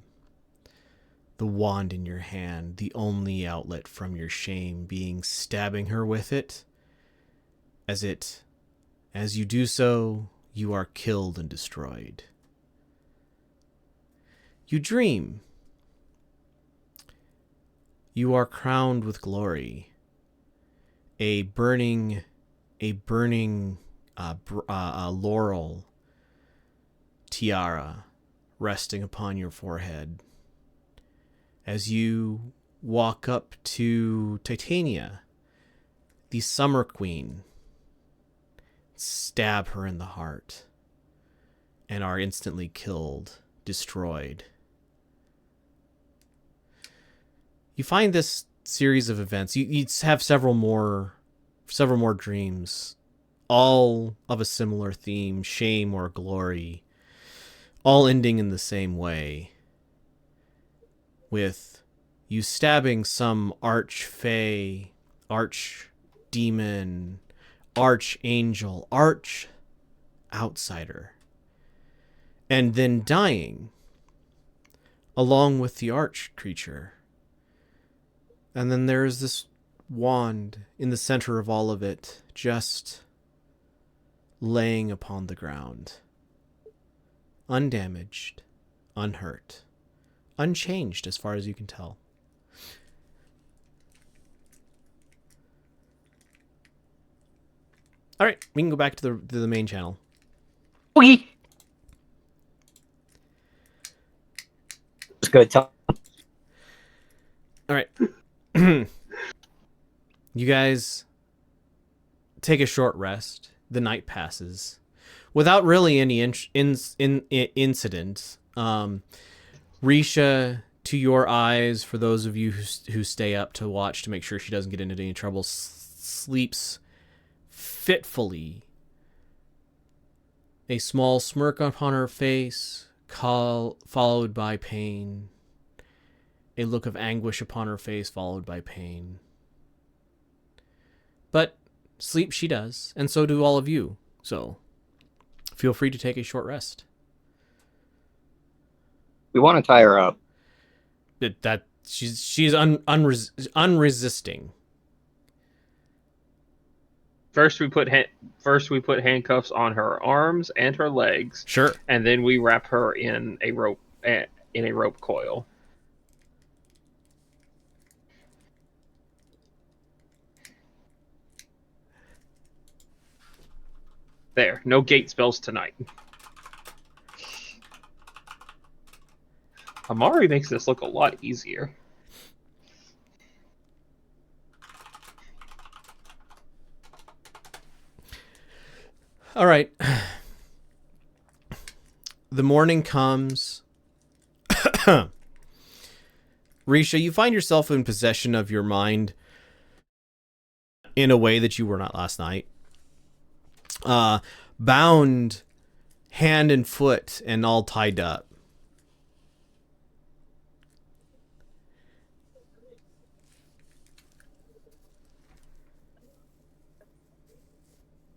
[SPEAKER 1] The wand in your hand, the only outlet from your shame, stabbing her with it. As you do so, you are killed and destroyed. You dream. You are crowned with glory. A burning laurel tiara resting upon your forehead. As you walk up to Titania, the Summer Queen, stab her in the heart, and are instantly killed, destroyed. You find this series of events. You have several more dreams, all of a similar theme, shame or glory, all ending in the same way, with you stabbing some arch-fae, arch-demon, archangel, arch-outsider, and then dying along with the arch-creature. And then there is this wand in the center of all of it, just laying upon the ground, undamaged, unhurt, unchanged as far as you can tell. All right, we can go back to the main channel.
[SPEAKER 3] Okay.
[SPEAKER 5] It's good. Tell
[SPEAKER 1] All right. You guys take a short rest. The night passes without really any incident. Riisha, to your eyes, for those of you who stay up to watch to make sure she doesn't get into any trouble, sleeps fitfully. A small smirk upon her face, followed by pain. A look of anguish upon her face, followed by pain. But sleep she does, and so do all of you. So feel free to take a short rest.
[SPEAKER 5] We want to tie her up.
[SPEAKER 1] She's unresisting.
[SPEAKER 4] First we put handcuffs on her arms and her legs.
[SPEAKER 1] Sure.
[SPEAKER 4] And then we wrap her in a rope coil. There, no gate spells tonight. Amari makes this look a lot easier.
[SPEAKER 1] All right. The morning comes. Riisha, you find yourself in possession of your mind in a way that you were not last night. Bound hand and foot and all tied up.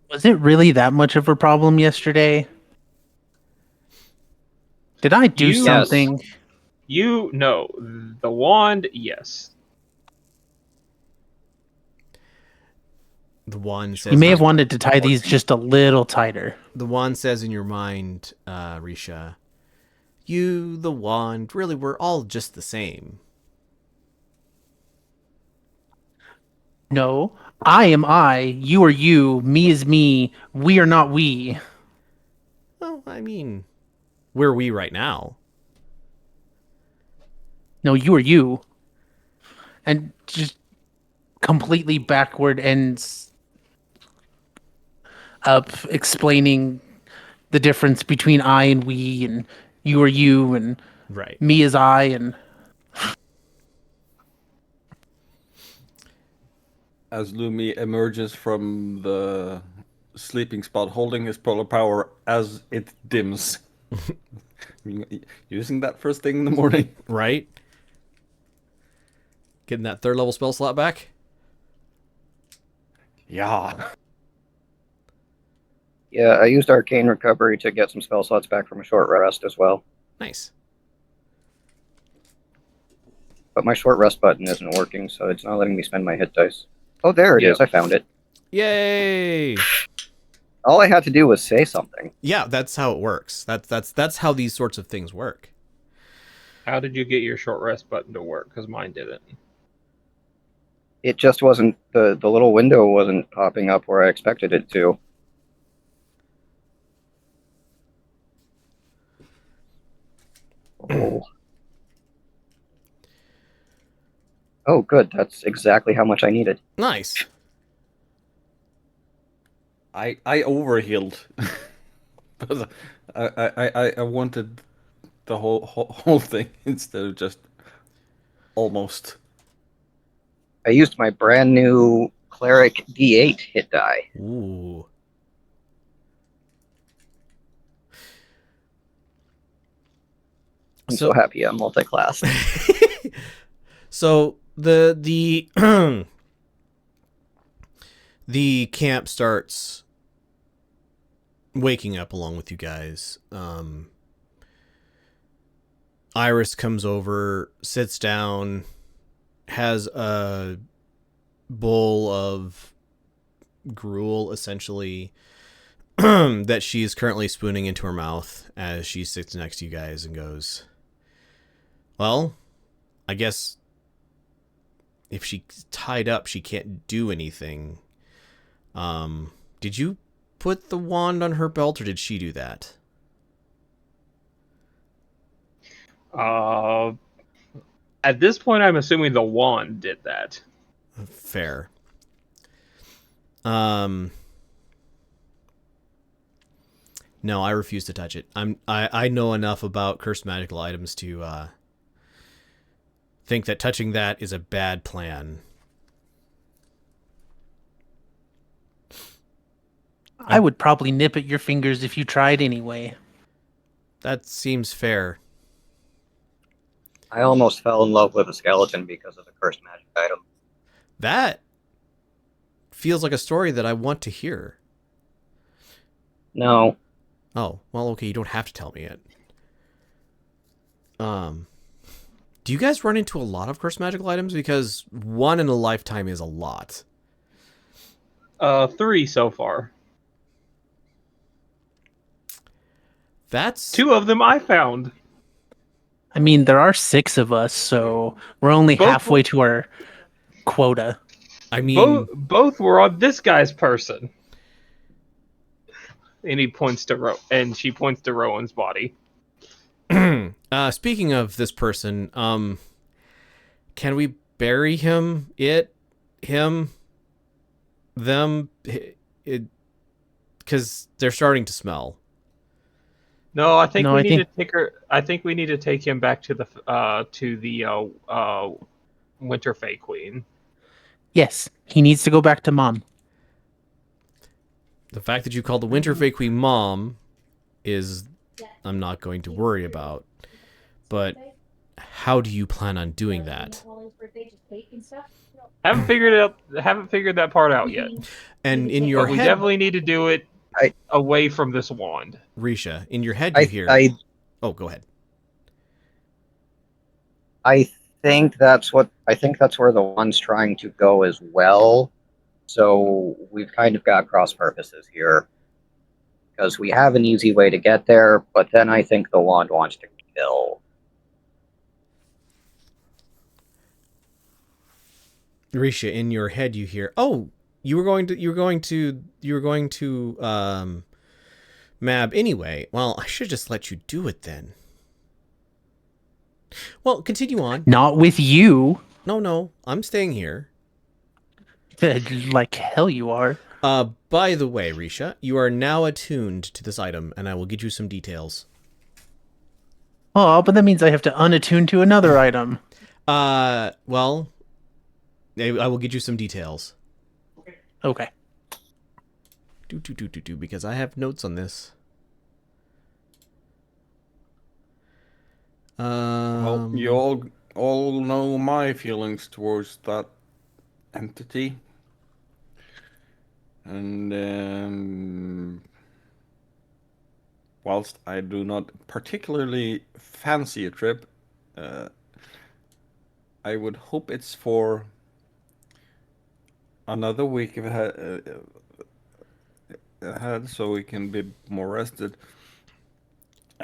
[SPEAKER 3] Was it really that much of a problem yesterday? Did I do
[SPEAKER 4] Yes.
[SPEAKER 3] something?
[SPEAKER 4] No, the wand, yes.
[SPEAKER 1] The wand says
[SPEAKER 3] You may have wanted to tie these just a little tighter.
[SPEAKER 1] The wand says in your mind, Riisha, you, the wand, really we're all just the same.
[SPEAKER 3] No, I am I, you are you, me is me, we are not we.
[SPEAKER 1] Well, I mean, we're we right now.
[SPEAKER 3] No, you are you. And just completely backward ends up explaining the difference between I and we, and you are you, and
[SPEAKER 1] Right.
[SPEAKER 3] me is I, and
[SPEAKER 2] As Lumi emerges from the sleeping spot, holding his polar power as it dims. Using that first thing in the morning.
[SPEAKER 1] Right? Getting that 3rd level spell slot back?
[SPEAKER 2] Yeah.
[SPEAKER 5] Yeah, I used Arcane Recovery to get some spell slots back from a short rest as well.
[SPEAKER 1] Nice.
[SPEAKER 5] But my short rest button isn't working, so it's not letting me spend my hit dice. Oh, there it is. I found it.
[SPEAKER 1] Yay!
[SPEAKER 5] All I had to do was say something.
[SPEAKER 1] Yeah, that's how it works. That's how these sorts of things work.
[SPEAKER 4] How did you get your short rest button to work? Because mine didn't.
[SPEAKER 5] It just wasn't, the little window wasn't popping up where I expected it to. Oh. Oh, good. That's exactly how much I needed.
[SPEAKER 1] Nice.
[SPEAKER 2] I overhealed. But I wanted the whole thing instead of just almost.
[SPEAKER 5] I used my brand new Cleric D8 hit die.
[SPEAKER 1] Ooh.
[SPEAKER 5] I'm so happy I'm multi-class.
[SPEAKER 1] So the the camp starts waking up along with you guys. Iris comes over, sits down, has a bowl of gruel, essentially, that she's currently spooning into her mouth as she sits next to you guys and goes, well, I guess if she's tied up, she can't do anything. Did you put the wand on her belt, or did she do that?
[SPEAKER 4] At this point, I'm assuming the wand did that.
[SPEAKER 1] Fair. No, I refuse to touch it. I know enough about cursed magical items to think that touching that is a bad plan.
[SPEAKER 3] I would probably nip at your fingers if you tried anyway.
[SPEAKER 1] That seems fair.
[SPEAKER 5] I almost fell in love with a skeleton because of the cursed magic item.
[SPEAKER 1] That feels like a story that I want to hear.
[SPEAKER 5] No.
[SPEAKER 1] Oh, well, okay, you don't have to tell me it. Do you guys run into a lot of cursed magical items? Because 1 in a lifetime is a lot.
[SPEAKER 4] 3 so far.
[SPEAKER 1] That's
[SPEAKER 4] 2 of them I found.
[SPEAKER 3] I mean, there are 6 of us, so we're only halfway to our quota.
[SPEAKER 1] I mean,
[SPEAKER 4] both were on this guy's person. And he points to and she points to Rowan's body.
[SPEAKER 1] Speaking of this person, can we bury him? Them? Because they're starting to smell.
[SPEAKER 4] No, I think we need to take her. I think we need to take him back to the Winter Fae Queen.
[SPEAKER 3] Yes, he needs to go back to Mom.
[SPEAKER 1] The fact that you call the Winter Fae Queen Mom is I'm not going to worry about. But how do you plan on doing that?
[SPEAKER 4] Haven't figured that part out yet.
[SPEAKER 1] And in your
[SPEAKER 4] but we
[SPEAKER 1] head,
[SPEAKER 4] definitely need to do it away from this wand.
[SPEAKER 1] Riisha, in your head you hear. Oh, go ahead.
[SPEAKER 5] I think that's where the one's trying to go as well. So we've kind of got cross purposes here. Because we have an easy way to get there, but then I think the wand wants to kill.
[SPEAKER 1] Riisha, in your head you hear, oh, you were going to Mab anyway. Well, I should just let you do it then. Well, continue on.
[SPEAKER 3] Not with you.
[SPEAKER 1] No, I'm staying here.
[SPEAKER 3] Like hell you are.
[SPEAKER 1] By the way, Riisha, you are now attuned to this item, and I will get you some details.
[SPEAKER 3] Oh, but that means I have to unattune to another item.
[SPEAKER 1] Well, I will get you some details.
[SPEAKER 3] Okay.
[SPEAKER 1] Because I have notes on this.
[SPEAKER 2] Well, you all know my feelings towards that entity. And whilst I do not particularly fancy a trip, I would hope it's for another week ahead, so we can be more rested,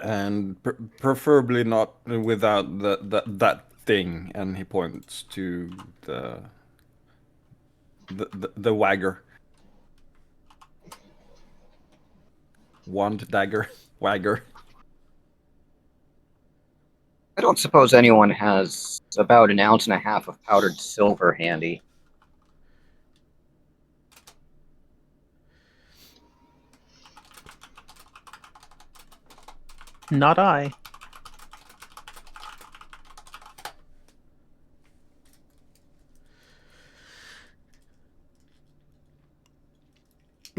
[SPEAKER 2] and preferably not without that thing. And he points to the wagger. Wand dagger. Wagger.
[SPEAKER 5] I don't suppose anyone has about 1.5 ounces of powdered silver handy.
[SPEAKER 3] Not I.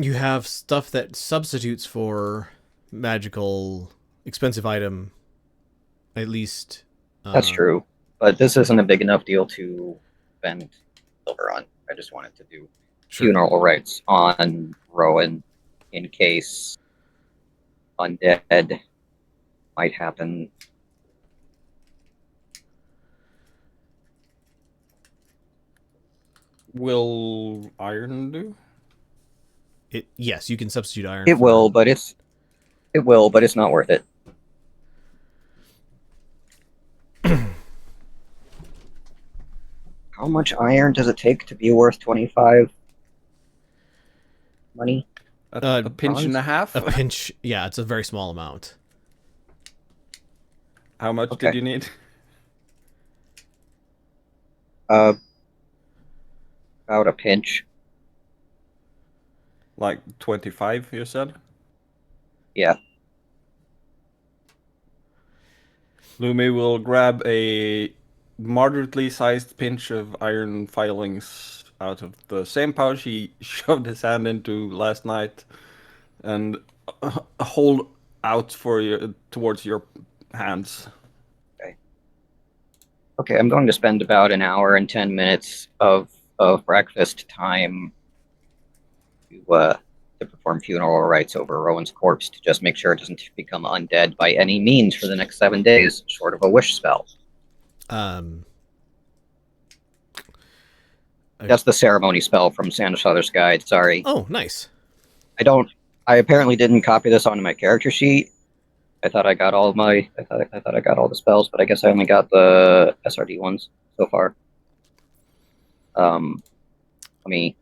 [SPEAKER 1] You have stuff that substitutes for magical expensive item, at least.
[SPEAKER 5] That's true, but this isn't a big enough deal to spend silver on. I just wanted to do funeral rites on Rowan in case undead might happen.
[SPEAKER 2] Will iron do?
[SPEAKER 1] Yes, you can substitute iron.
[SPEAKER 5] It will, but it's not worth it. How much iron does it take to be worth 25 money?
[SPEAKER 2] A pinch and a half?
[SPEAKER 1] A pinch, yeah, it's a very small amount.
[SPEAKER 2] How much did you need?
[SPEAKER 5] About a pinch.
[SPEAKER 2] Like 25, you said?
[SPEAKER 5] Yeah.
[SPEAKER 2] Lumi will grab a moderately sized pinch of iron filings out of the same pouch he shoved his hand into last night, and hold out for you towards your hands.
[SPEAKER 5] Okay, I'm going to spend about 1 hour and 10 minutes of breakfast time to perform funeral rites over Rowan's corpse to just make sure it doesn't become undead by any means for the next 7 days, short of a wish spell. That's the ceremony spell from Santa's Father's Guide. Sorry.
[SPEAKER 1] Oh, nice.
[SPEAKER 5] I apparently didn't copy this onto my character sheet. I thought I got all I thought I got all the spells, but I guess I only got the SRD ones so far. Let me.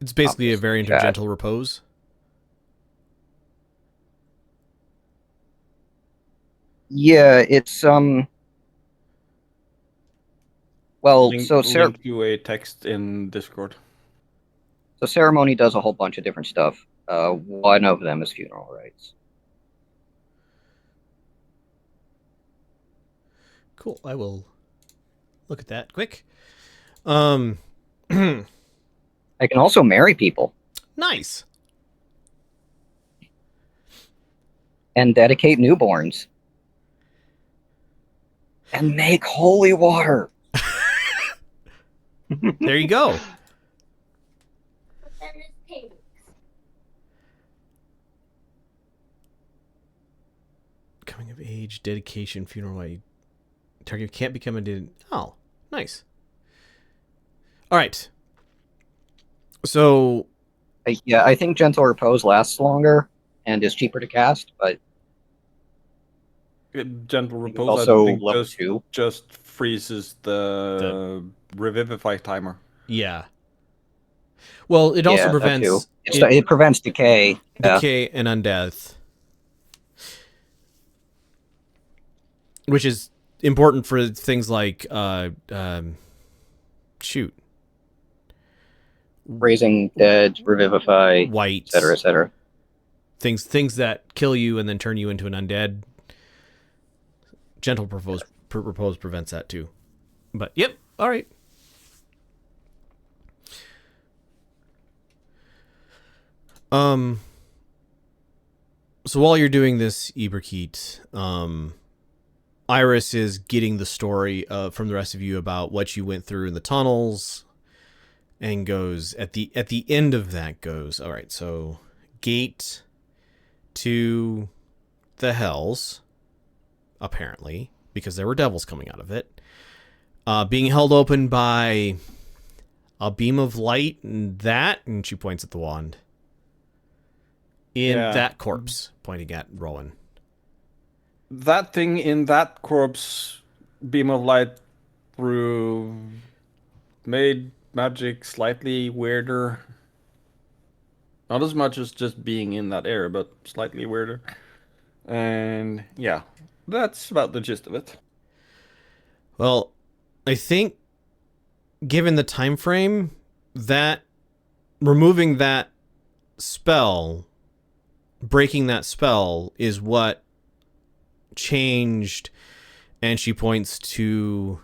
[SPEAKER 1] It's basically a variant of gentle repose.
[SPEAKER 5] Yeah, it's well,
[SPEAKER 2] link you a text in Discord.
[SPEAKER 5] So ceremony does a whole bunch of different stuff. One of them is funeral rites.
[SPEAKER 1] Cool. I will look at that quick. I
[SPEAKER 5] can also marry people.
[SPEAKER 1] Nice.
[SPEAKER 5] And dedicate newborns. And make holy water.
[SPEAKER 1] There you go. Coming of age, dedication, funeral rite. Target can't become a... Oh, nice. All right. So...
[SPEAKER 5] Yeah, I think Gentle Repose lasts longer and is cheaper to cast, but...
[SPEAKER 2] Gentle Repose
[SPEAKER 5] also
[SPEAKER 2] I think
[SPEAKER 5] level 2.
[SPEAKER 2] Just freezes the Revivify timer.
[SPEAKER 1] Yeah. Well, it also
[SPEAKER 5] Yeah, that too.
[SPEAKER 1] prevents
[SPEAKER 5] It prevents decay. Yeah.
[SPEAKER 1] decay and undeath, which is important for things like shoot,
[SPEAKER 5] Raising dead, revivify,
[SPEAKER 1] whites,
[SPEAKER 5] etc., etc.
[SPEAKER 1] things that kill you and then turn you into an undead. Gentle propose prevents that too. But yep, all right. So while you're doing this, Iberkeet, Iris is getting the story from the rest of you about what you went through in the tunnels, and goes at the end of that goes, all right, so gate to the hells, apparently, because there were devils coming out of it, being held open by a beam of light, and she points at the wand. That corpse, pointing at Rowan.
[SPEAKER 2] That thing in that corpse, beam of light through, made magic slightly weirder. Not as much as just being in that area, but slightly weirder. And yeah, that's about the gist of it.
[SPEAKER 1] Well, I think, given the time frame, that removing that spell, breaking that spell, is what changed. And she points to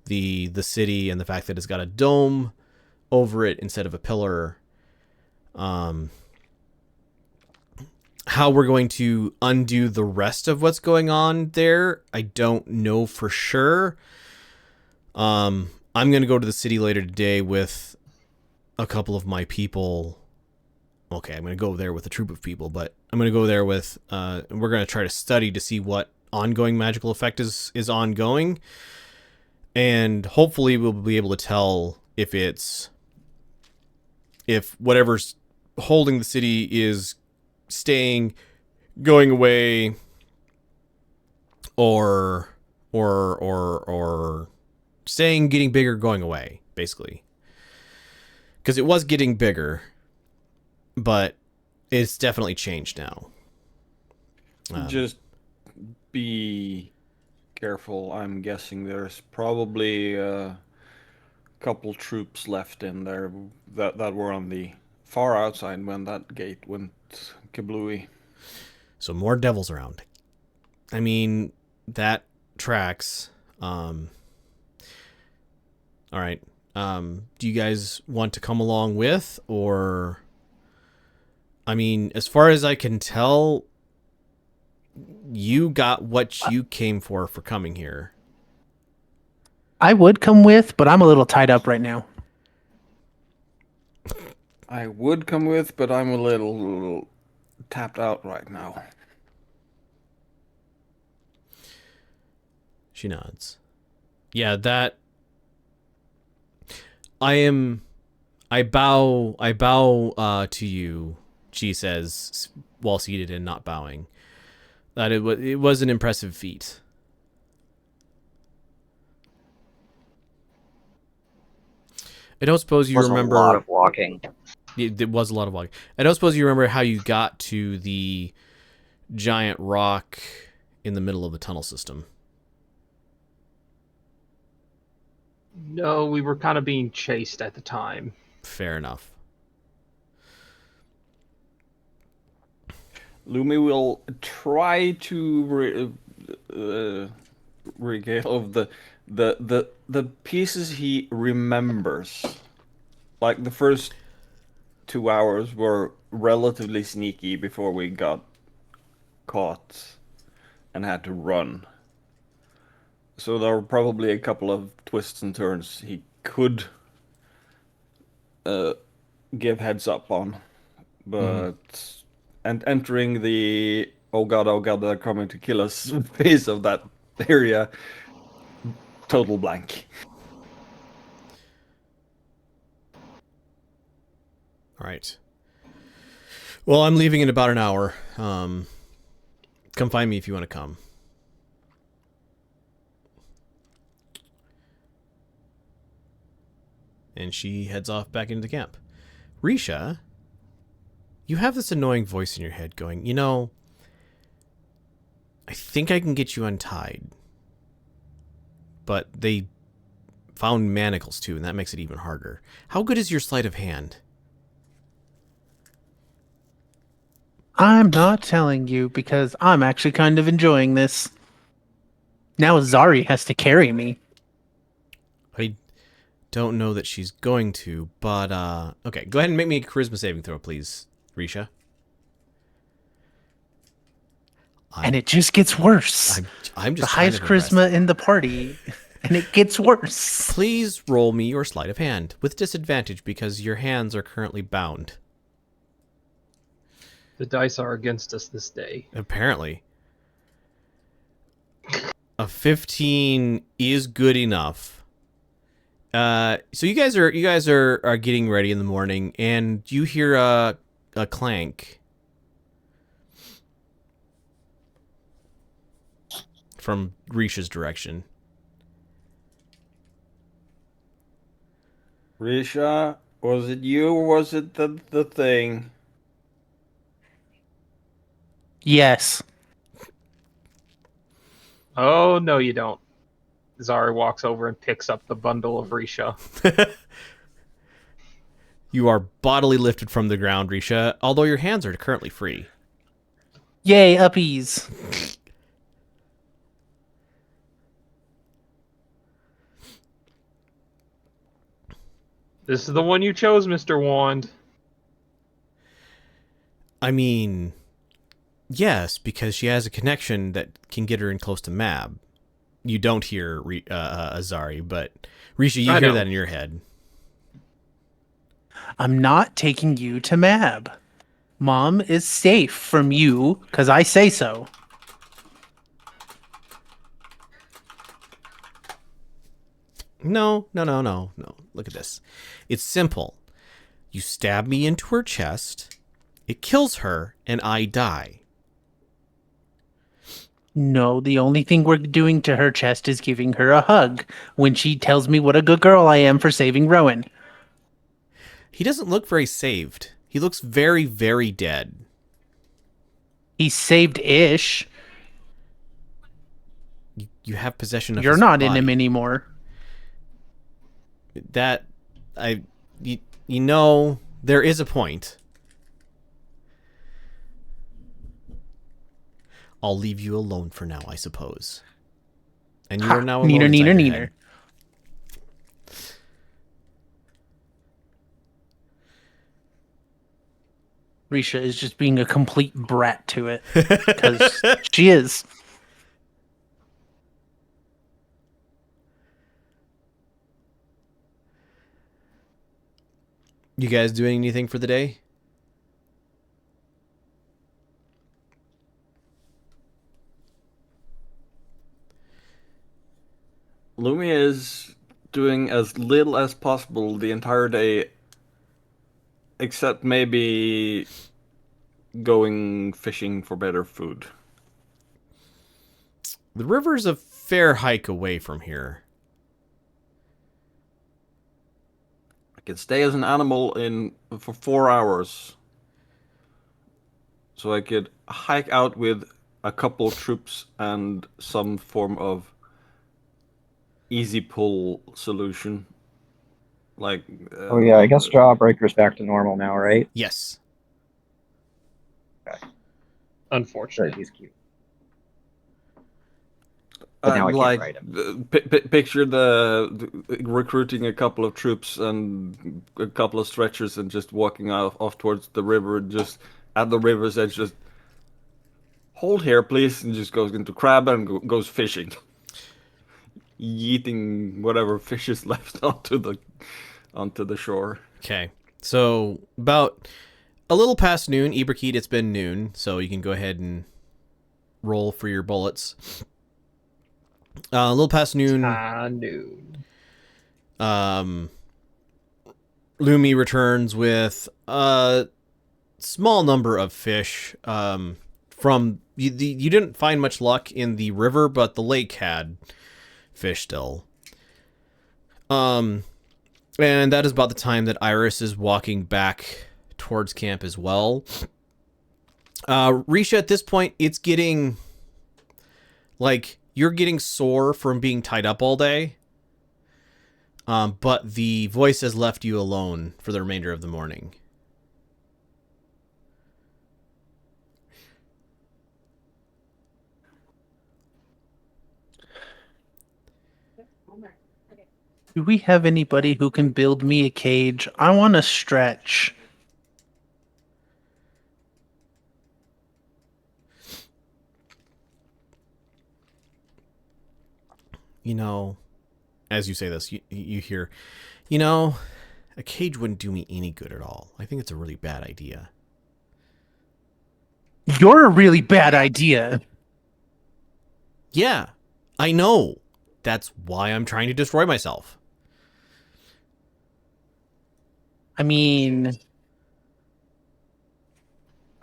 [SPEAKER 1] the city and the fact that it's got a dome over it instead of a pillar. How we're going to undo the rest of what's going on there, I don't know for sure. I'm going to go to the city later today with a couple of my people. Okay, I'm going to go there with a troop of people, but I'm going to go there with, we're going to try to study to see what ongoing magical effect is ongoing. And hopefully we'll be able to tell if whatever's holding the city is staying, going away, or staying, getting bigger, going away, basically. Because it was getting bigger, but it's definitely changed now.
[SPEAKER 2] Just be careful. I'm guessing there's probably a couple troops left in there that were on the far outside when that gate went kablooey.
[SPEAKER 1] So more devils around. I mean, that tracks. All right. Do you guys want to come along with, or... I mean, as far as I can tell, you got what you came for coming here.
[SPEAKER 3] I would come with, but I'm a little tied up right now.
[SPEAKER 2] I would come with, but I'm a little tapped out right now.
[SPEAKER 1] She nods. Yeah, that... I bow to you, she says, while seated and not bowing. That it was an impressive feat. I don't suppose you remember...
[SPEAKER 5] a lot of walking.
[SPEAKER 1] It was a lot of walking. I don't suppose you remember how you got to the giant rock in the middle of the tunnel system.
[SPEAKER 4] No, we were kind of being chased at the time.
[SPEAKER 1] Fair enough.
[SPEAKER 2] Lumi will try to regale of the pieces he remembers. Like the first 2 hours were relatively sneaky before we got caught and had to run. So there were probably a couple of twists and turns he could give heads up on, but and entering the oh god, they're coming to kill us phase of that area, total blank.
[SPEAKER 1] All right. Well, I'm leaving in about an hour. Come find me if you want to come. And she heads off back into the camp. Riisha, you have this annoying voice in your head going, you know, I think I can get you untied. But they found manacles too, and that makes it even harder. How good is your sleight of hand?
[SPEAKER 3] I'm not telling you because I'm actually kind of enjoying this. Now Zari has to carry me.
[SPEAKER 1] I don't know that she's going to, but, okay, go ahead and make me a charisma saving throw, please, Riisha.
[SPEAKER 3] And it just gets worse.
[SPEAKER 1] I'm
[SPEAKER 3] The
[SPEAKER 1] just
[SPEAKER 3] highest
[SPEAKER 1] kind of impressed.
[SPEAKER 3] charisma in the party, and it gets worse.
[SPEAKER 1] Please roll me your sleight of hand with disadvantage because your hands are currently bound.
[SPEAKER 4] The dice are against us this day.
[SPEAKER 1] Apparently. A 15 is good enough. So you guys are getting ready in the morning, and you hear a clank from Riisha's direction.
[SPEAKER 2] Riisha, was it you or was it the thing?
[SPEAKER 3] Yes.
[SPEAKER 4] Oh, no, you don't. Zari walks over and picks up the bundle of Riisha.
[SPEAKER 1] You are bodily lifted from the ground, Riisha, although your hands are currently free.
[SPEAKER 3] Yay, uppies.
[SPEAKER 4] This is the one you chose, Mr. Wand.
[SPEAKER 1] I mean, yes, because she has a connection that can get her in close to Mab. You don't hear Azari, but Riisha, you
[SPEAKER 4] I
[SPEAKER 1] hear
[SPEAKER 4] know.
[SPEAKER 1] that in your head.
[SPEAKER 3] I'm not taking you to Mab. Mom is safe from you because I say so.
[SPEAKER 1] No. Look at this. It's simple. You stab me into her chest, it kills her, and I die.
[SPEAKER 3] No, the only thing we're doing to her chest is giving her a hug when she tells me what a good girl I am for saving Rowan.
[SPEAKER 1] He doesn't look very saved. He looks very, very dead.
[SPEAKER 3] He's saved-ish.
[SPEAKER 1] You have possession of
[SPEAKER 3] You're
[SPEAKER 1] his
[SPEAKER 3] not in
[SPEAKER 1] body.
[SPEAKER 3] him anymore.
[SPEAKER 1] That, you know, there is a point. I'll leave you alone for now, I suppose. And you are now alone
[SPEAKER 3] Neener,
[SPEAKER 1] inside
[SPEAKER 3] neener,
[SPEAKER 1] your
[SPEAKER 3] neener.
[SPEAKER 1] head.
[SPEAKER 3] Riisha is just being a complete brat to it. Because she is.
[SPEAKER 1] You guys doing anything for the day?
[SPEAKER 2] Lumia is doing as little as possible the entire day, except maybe going fishing for better food.
[SPEAKER 1] The river's a fair hike away from here.
[SPEAKER 2] I can stay as an animal for 4 hours. So I could hike out with a couple of troops and some form of easy pull solution. Like
[SPEAKER 5] Oh yeah, I guess Jawbreaker's back to normal now, right?
[SPEAKER 1] Yes.
[SPEAKER 5] Sure,
[SPEAKER 4] Unfortunately.
[SPEAKER 5] he's cute. But now I can't
[SPEAKER 2] like
[SPEAKER 5] ride him.
[SPEAKER 2] picture the recruiting a couple of troops and a couple of stretchers and just walking off towards the river, and just at the river's edge, just hold here, please, and just goes into crab and goes fishing, yeeting whatever fish is left onto the shore.
[SPEAKER 1] Okay. So about a little past noon, Ibrahid, it's been noon, so you can go ahead and roll for your bullets. A little past noon.
[SPEAKER 4] Noon.
[SPEAKER 1] Lumi returns with a small number of fish. From you didn't find much luck in the river, but the lake had fish still. And that is about the time that Iris is walking back towards camp as well. Riisha, at this point, it's getting... like, you're getting sore from being tied up all day. But the voice has left you alone for the remainder of the morning.
[SPEAKER 3] Do we have anybody who can build me a cage? I want to stretch.
[SPEAKER 1] You know, as you say this, you hear, you know, a cage wouldn't do me any good at all. I think it's a really bad idea.
[SPEAKER 3] You're a really bad idea.
[SPEAKER 1] Yeah, I know. That's why I'm trying to destroy myself.
[SPEAKER 3] I mean,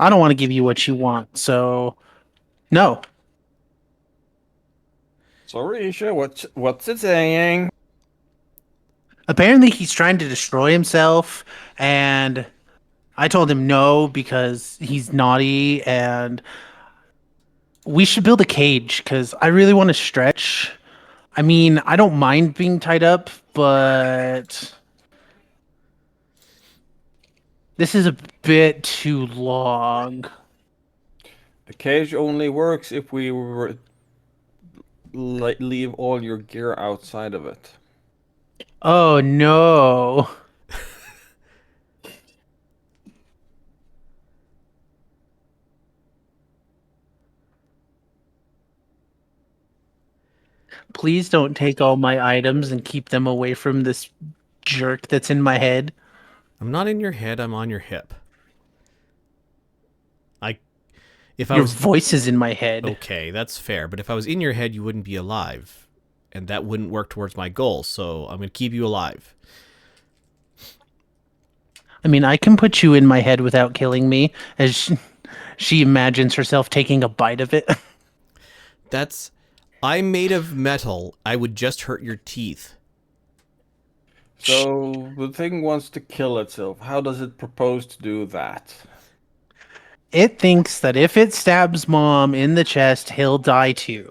[SPEAKER 3] I don't want to give you what you want, so no.
[SPEAKER 2] Sorry, Riisha, what's it saying?
[SPEAKER 3] Apparently, he's trying to destroy himself, and I told him no because he's naughty, and we should build a cage because I really want to stretch. I mean, I don't mind being tied up, but this is a bit too long.
[SPEAKER 2] The cage only works if we leave all your gear outside of it.
[SPEAKER 3] Oh no. Please don't take all my items and keep them away from this jerk that's in my head.
[SPEAKER 1] I'm not in your head, I'm on your hip. If I
[SPEAKER 3] Your
[SPEAKER 1] was
[SPEAKER 3] voice is in my head.
[SPEAKER 1] okay, that's fair, but if I was in your head, you wouldn't be alive. And that wouldn't work towards my goal, so I'm going to keep you alive.
[SPEAKER 3] I mean, I can put you in my head without killing me, as she imagines herself taking a bite of it.
[SPEAKER 1] I'm made of metal. I would just hurt your teeth.
[SPEAKER 2] So the thing wants to kill itself. How does it propose to do that?
[SPEAKER 3] It thinks that if it stabs Mom in the chest, he'll die too.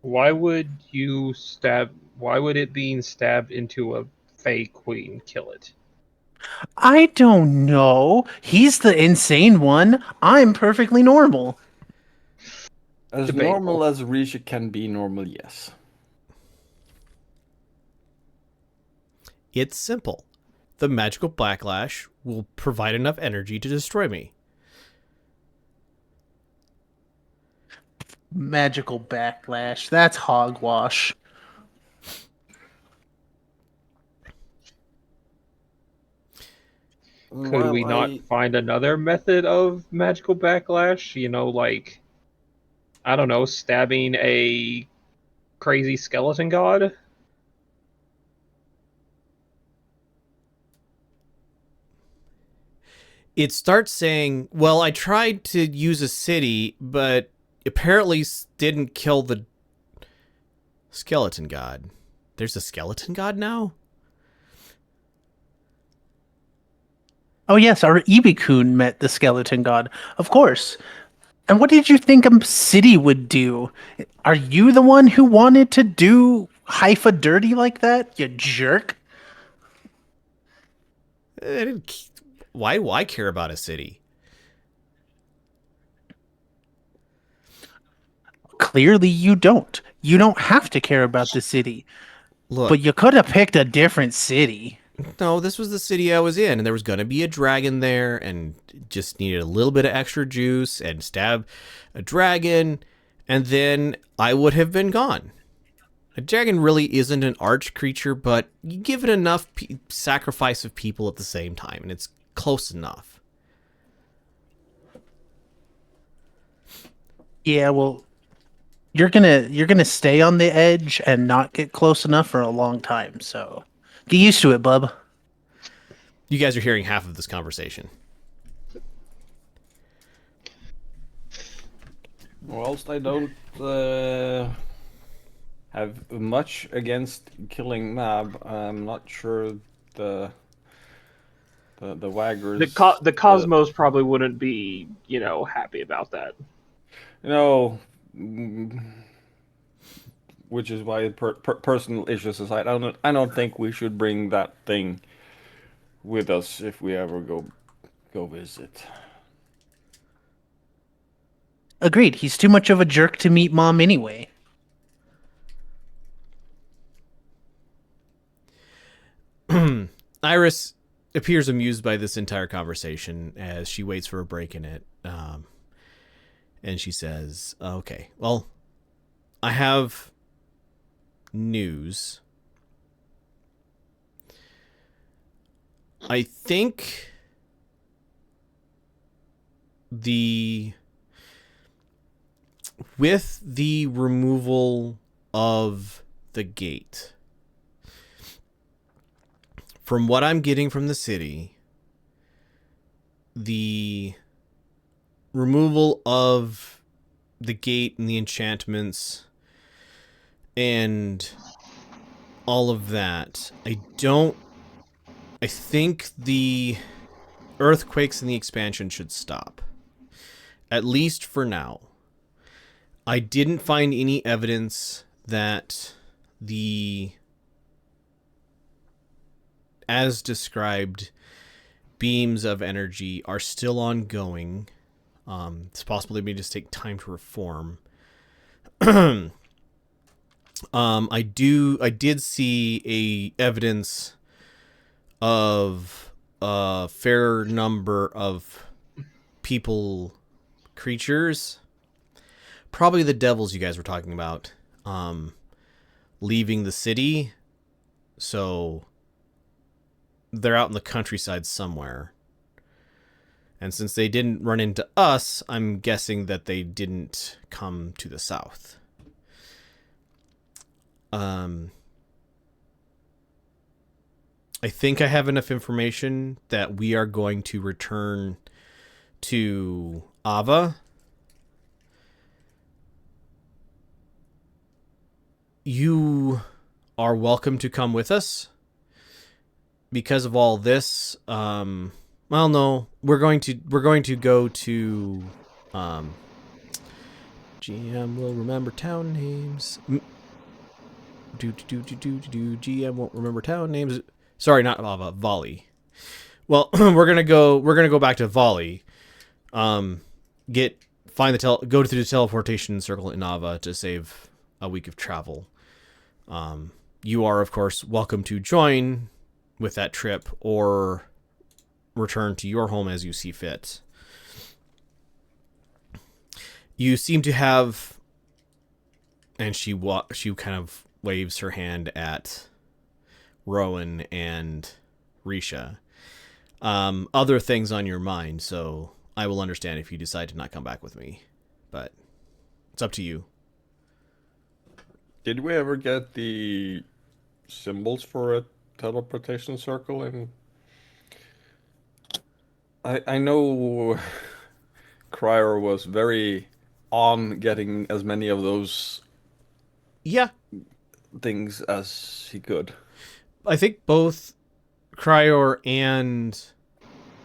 [SPEAKER 4] Why would you stab? Why would it being stabbed into a Fey Queen kill it?
[SPEAKER 3] I don't know. He's the insane one. I'm perfectly normal.
[SPEAKER 2] As
[SPEAKER 4] Debatable.
[SPEAKER 2] normal as Riisha can be normal, yes.
[SPEAKER 1] It's simple. The magical backlash will provide enough energy to destroy me.
[SPEAKER 3] Magical backlash. That's hogwash.
[SPEAKER 4] Could we not find another method of magical backlash? You know, like, I don't know, stabbing a crazy skeleton god?
[SPEAKER 1] It starts saying, well, I tried to use a city, but apparently didn't kill the skeleton god. There's a skeleton god now?
[SPEAKER 3] Oh yes, our Ibikun met the skeleton god. Of course. And what did you think a city would do? Are you the one who wanted to do Haifa dirty like that, you jerk?
[SPEAKER 1] Why do I care about a city?
[SPEAKER 3] Clearly you don't. You don't have to care about the city.
[SPEAKER 1] Look,
[SPEAKER 3] But you could have picked a different city.
[SPEAKER 1] no, this was the city I was in, and there was going to be a dragon there, and just needed a little bit of extra juice and stab a dragon, and then I would have been gone. A dragon really isn't an arch creature, but you give it enough sacrifice of people at the same time, and it's close enough.
[SPEAKER 3] Yeah, well, you're gonna stay on the edge and not get close enough for a long time, so get used to it, bub.
[SPEAKER 1] You guys are hearing half of this conversation.
[SPEAKER 2] Whilst I don't have much against killing Mab. I'm not sure the waggers.
[SPEAKER 4] The Cosmos probably wouldn't be, happy about that.
[SPEAKER 2] No, which is why personal issues aside, I don't think we should bring that thing with us if we ever go visit.
[SPEAKER 3] Agreed. He's too much of a jerk to meet Mom anyway.
[SPEAKER 1] Iris appears amused by this entire conversation as she waits for a break in it. And she says, okay, well, I have news. I think with the removal of the gate, from what I'm getting from the city, the removal of the gate and the enchantments and all of that, I think the earthquakes and the expansion should stop. At least for now. I didn't find any evidence that the, as described, beams of energy are still ongoing. It's possible they may just take time to reform. I did see a evidence of a fair number of creatures, probably the devils you guys were talking about, leaving the city. So they're out in the countryside somewhere. And since they didn't run into us, I'm guessing that they didn't come to the south. I think I have enough information that we are going to return to Ava. You are welcome to come with us. Because of all this, well, no, we're going to go to, GM will remember town names. GM won't remember town names. Sorry, not Ava, Volley. Well, we're gonna go back to Volley. Go to the teleportation circle in Ava to save a week of travel. You are, of course, welcome to join with that trip or return to your home as you see fit. You seem to have, and she kind of waves her hand at Rowan and Riisha. Other things on your mind, so I will understand if you decide to not come back with me, but it's up to you.
[SPEAKER 2] Did we ever get the symbols for a teleportation circle? And I know Criior was very on getting as many of those things as he could.
[SPEAKER 1] I think both Criior and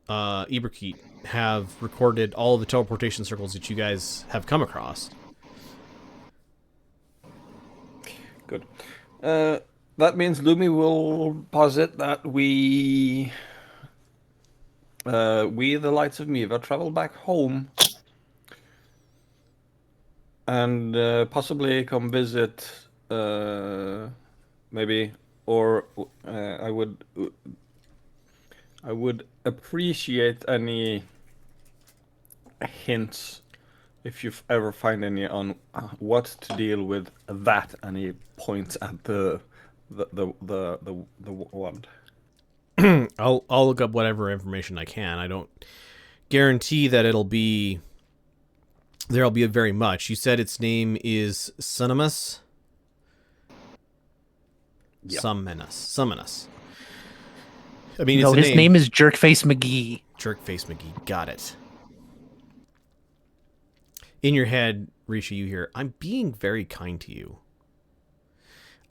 [SPEAKER 1] Iberkeet have recorded all the teleportation circles that you guys have come across.
[SPEAKER 2] Good. That means Lumi will posit that we, the Lights of Miiva, travel back home and possibly come visit, maybe, or I would appreciate any hints if you ever find any on what to deal with that, and he points at the wand.
[SPEAKER 1] I'll look up whatever information I can. I don't guarantee that there'll be very much. You said its name is Summonus?
[SPEAKER 2] Yeah.
[SPEAKER 1] Summonus. I mean,
[SPEAKER 3] No,
[SPEAKER 1] it's
[SPEAKER 3] his name is Jerkface McGee.
[SPEAKER 1] Jerkface McGee. Got it. In your head, Riisha, you hear, I'm being very kind to you.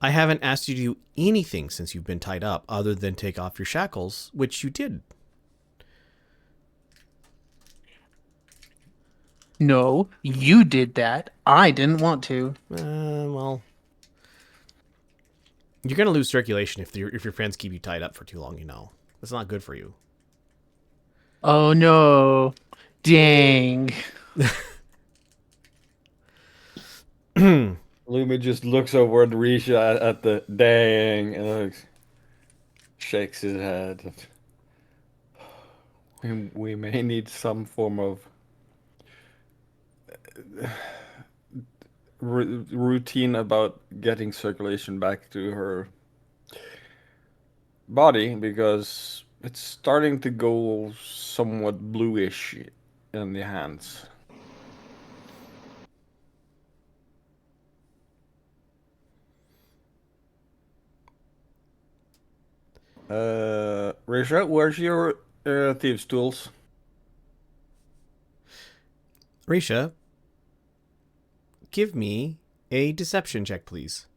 [SPEAKER 1] I haven't asked you to do anything since you've been tied up other than take off your shackles, which you did.
[SPEAKER 3] No, you did that. I didn't want to.
[SPEAKER 1] Well, you're gonna lose circulation if your friends keep you tied up for too long. You know that's not good for you.
[SPEAKER 3] Oh no. Dang.
[SPEAKER 2] Lumi just looks over at Riisha at the dang and shakes his head. We may need some form of routine about getting circulation back to her body because it's starting to go somewhat bluish in the hands. Riisha, where's your thieves' tools?
[SPEAKER 1] Riisha, give me a deception check, please.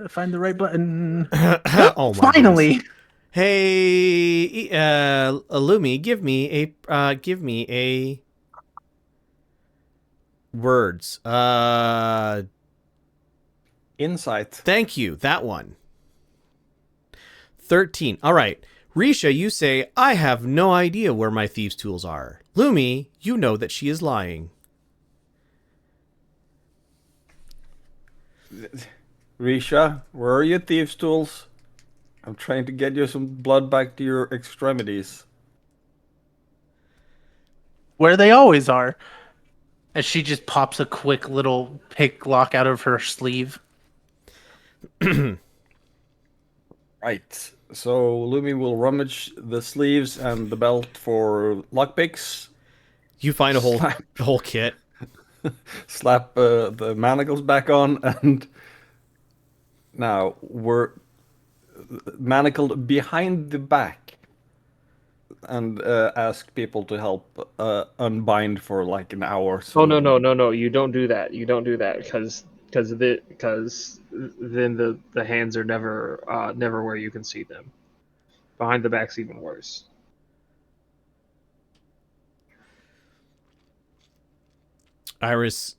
[SPEAKER 3] Find the right button.
[SPEAKER 1] Oh my
[SPEAKER 3] Finally.
[SPEAKER 1] goodness. Hey, Lumi, give me a words.
[SPEAKER 2] Insight.
[SPEAKER 1] Thank you. That one. 13. All right. Riisha, you say, I have no idea where my thieves' tools are. Lumi, you know that she is lying.
[SPEAKER 2] Riisha, where are your thieves' tools? I'm trying to get you some blood back to your extremities.
[SPEAKER 3] Where they always are. As she just pops a quick little pick lock out of her sleeve.
[SPEAKER 2] Right. So Lumi will rummage the sleeves and the belt for lockpicks.
[SPEAKER 1] You find a whole kit.
[SPEAKER 2] Slap the manacles back on, and now we're manacled behind the back, and ask people to help unbind for like an hour. So
[SPEAKER 4] Oh no! You don't do that. You don't do that because then the hands are never where you can see them. Behind the back's even worse.
[SPEAKER 1] Iris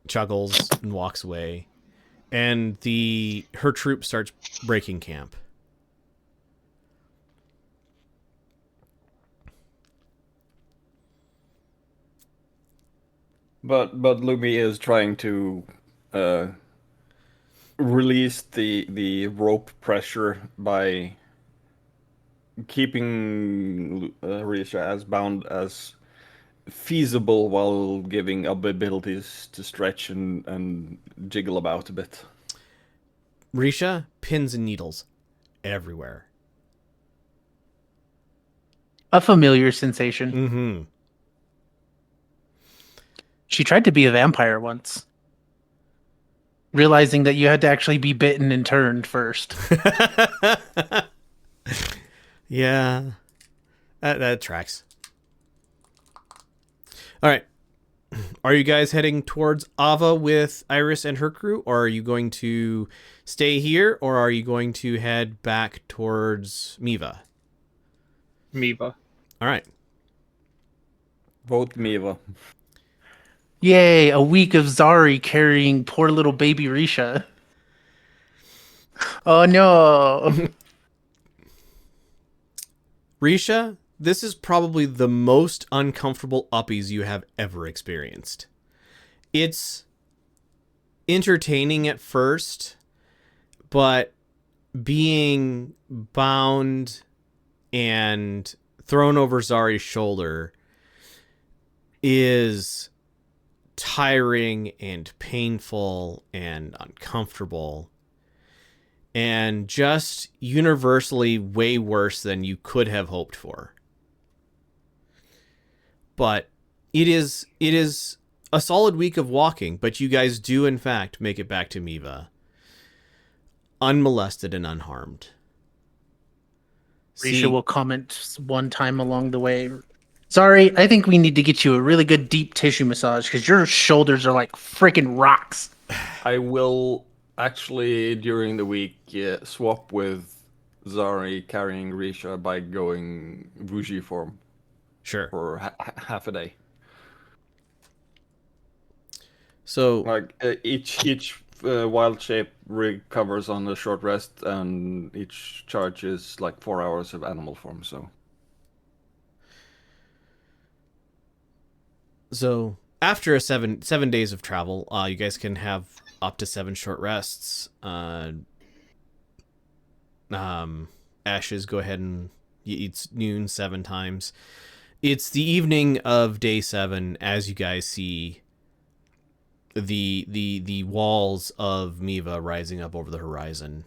[SPEAKER 1] chuckles and walks away, and her troop starts breaking camp.
[SPEAKER 2] But Lumi is trying to release the rope pressure by keeping Riisha as bound as feasible while giving up abilities to stretch and jiggle about a bit.
[SPEAKER 1] Riisha, pins and needles everywhere.
[SPEAKER 3] A familiar sensation.
[SPEAKER 1] Mm-hmm.
[SPEAKER 3] She tried to be a vampire once. Realizing that you had to actually be bitten and turned first.
[SPEAKER 1] Yeah. That tracks. All right. Are you guys heading towards Ava with Iris and her crew, or are you going to stay here, or are you going to head back towards Miiva?
[SPEAKER 4] Miiva.
[SPEAKER 1] All right.
[SPEAKER 2] Vote Miiva.
[SPEAKER 3] Yay, a week of Zari carrying poor little baby Riisha. Oh no.
[SPEAKER 1] Riisha, this is probably the most uncomfortable uppies you have ever experienced. It's entertaining at first, but being bound and thrown over Zari's shoulder is tiring and painful and uncomfortable and just universally way worse than you could have hoped for. But it is a solid week of walking, but you guys do in fact make it back to Miiva unmolested and unharmed.
[SPEAKER 3] Riisha will comment one time along the way. Sorry, I think we need to get you a really good deep tissue massage because your shoulders are like freaking rocks.
[SPEAKER 2] I will actually during the week swap with Zari carrying Riisha by going Wuji form
[SPEAKER 1] Sure.
[SPEAKER 2] for half a day.
[SPEAKER 1] So
[SPEAKER 2] Like each wild shape recovers on a short rest, and each charge is like 4 hours of animal form.
[SPEAKER 1] So after a seven days of travel, you guys can have up to 7 short rests. Ashes, go ahead and it's noon 7 times. It's the evening of day 7 as you guys see the walls of Miiva rising up over the horizon.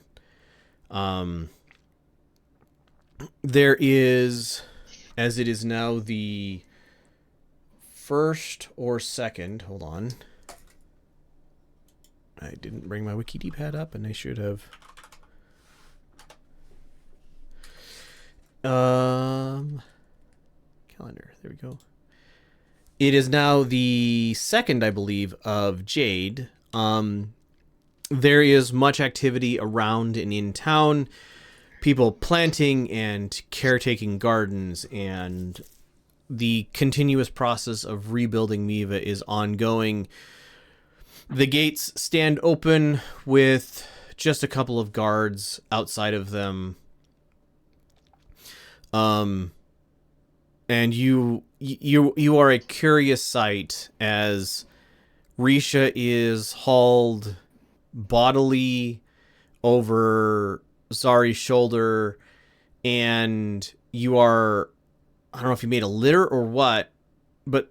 [SPEAKER 1] There is, as it is now the first or second, hold on. I didn't bring my wiki pad up and I should have. Calendar, there we go. It is now the second, I believe, of Jade. There is much activity around and in town. People planting and caretaking gardens, and the continuous process of rebuilding Miiva is ongoing. The gates stand open with just a couple of guards outside of them. And you are a curious sight as Riisha is hauled bodily over Zari's shoulder, and you are, I don't know if you made a litter or what, but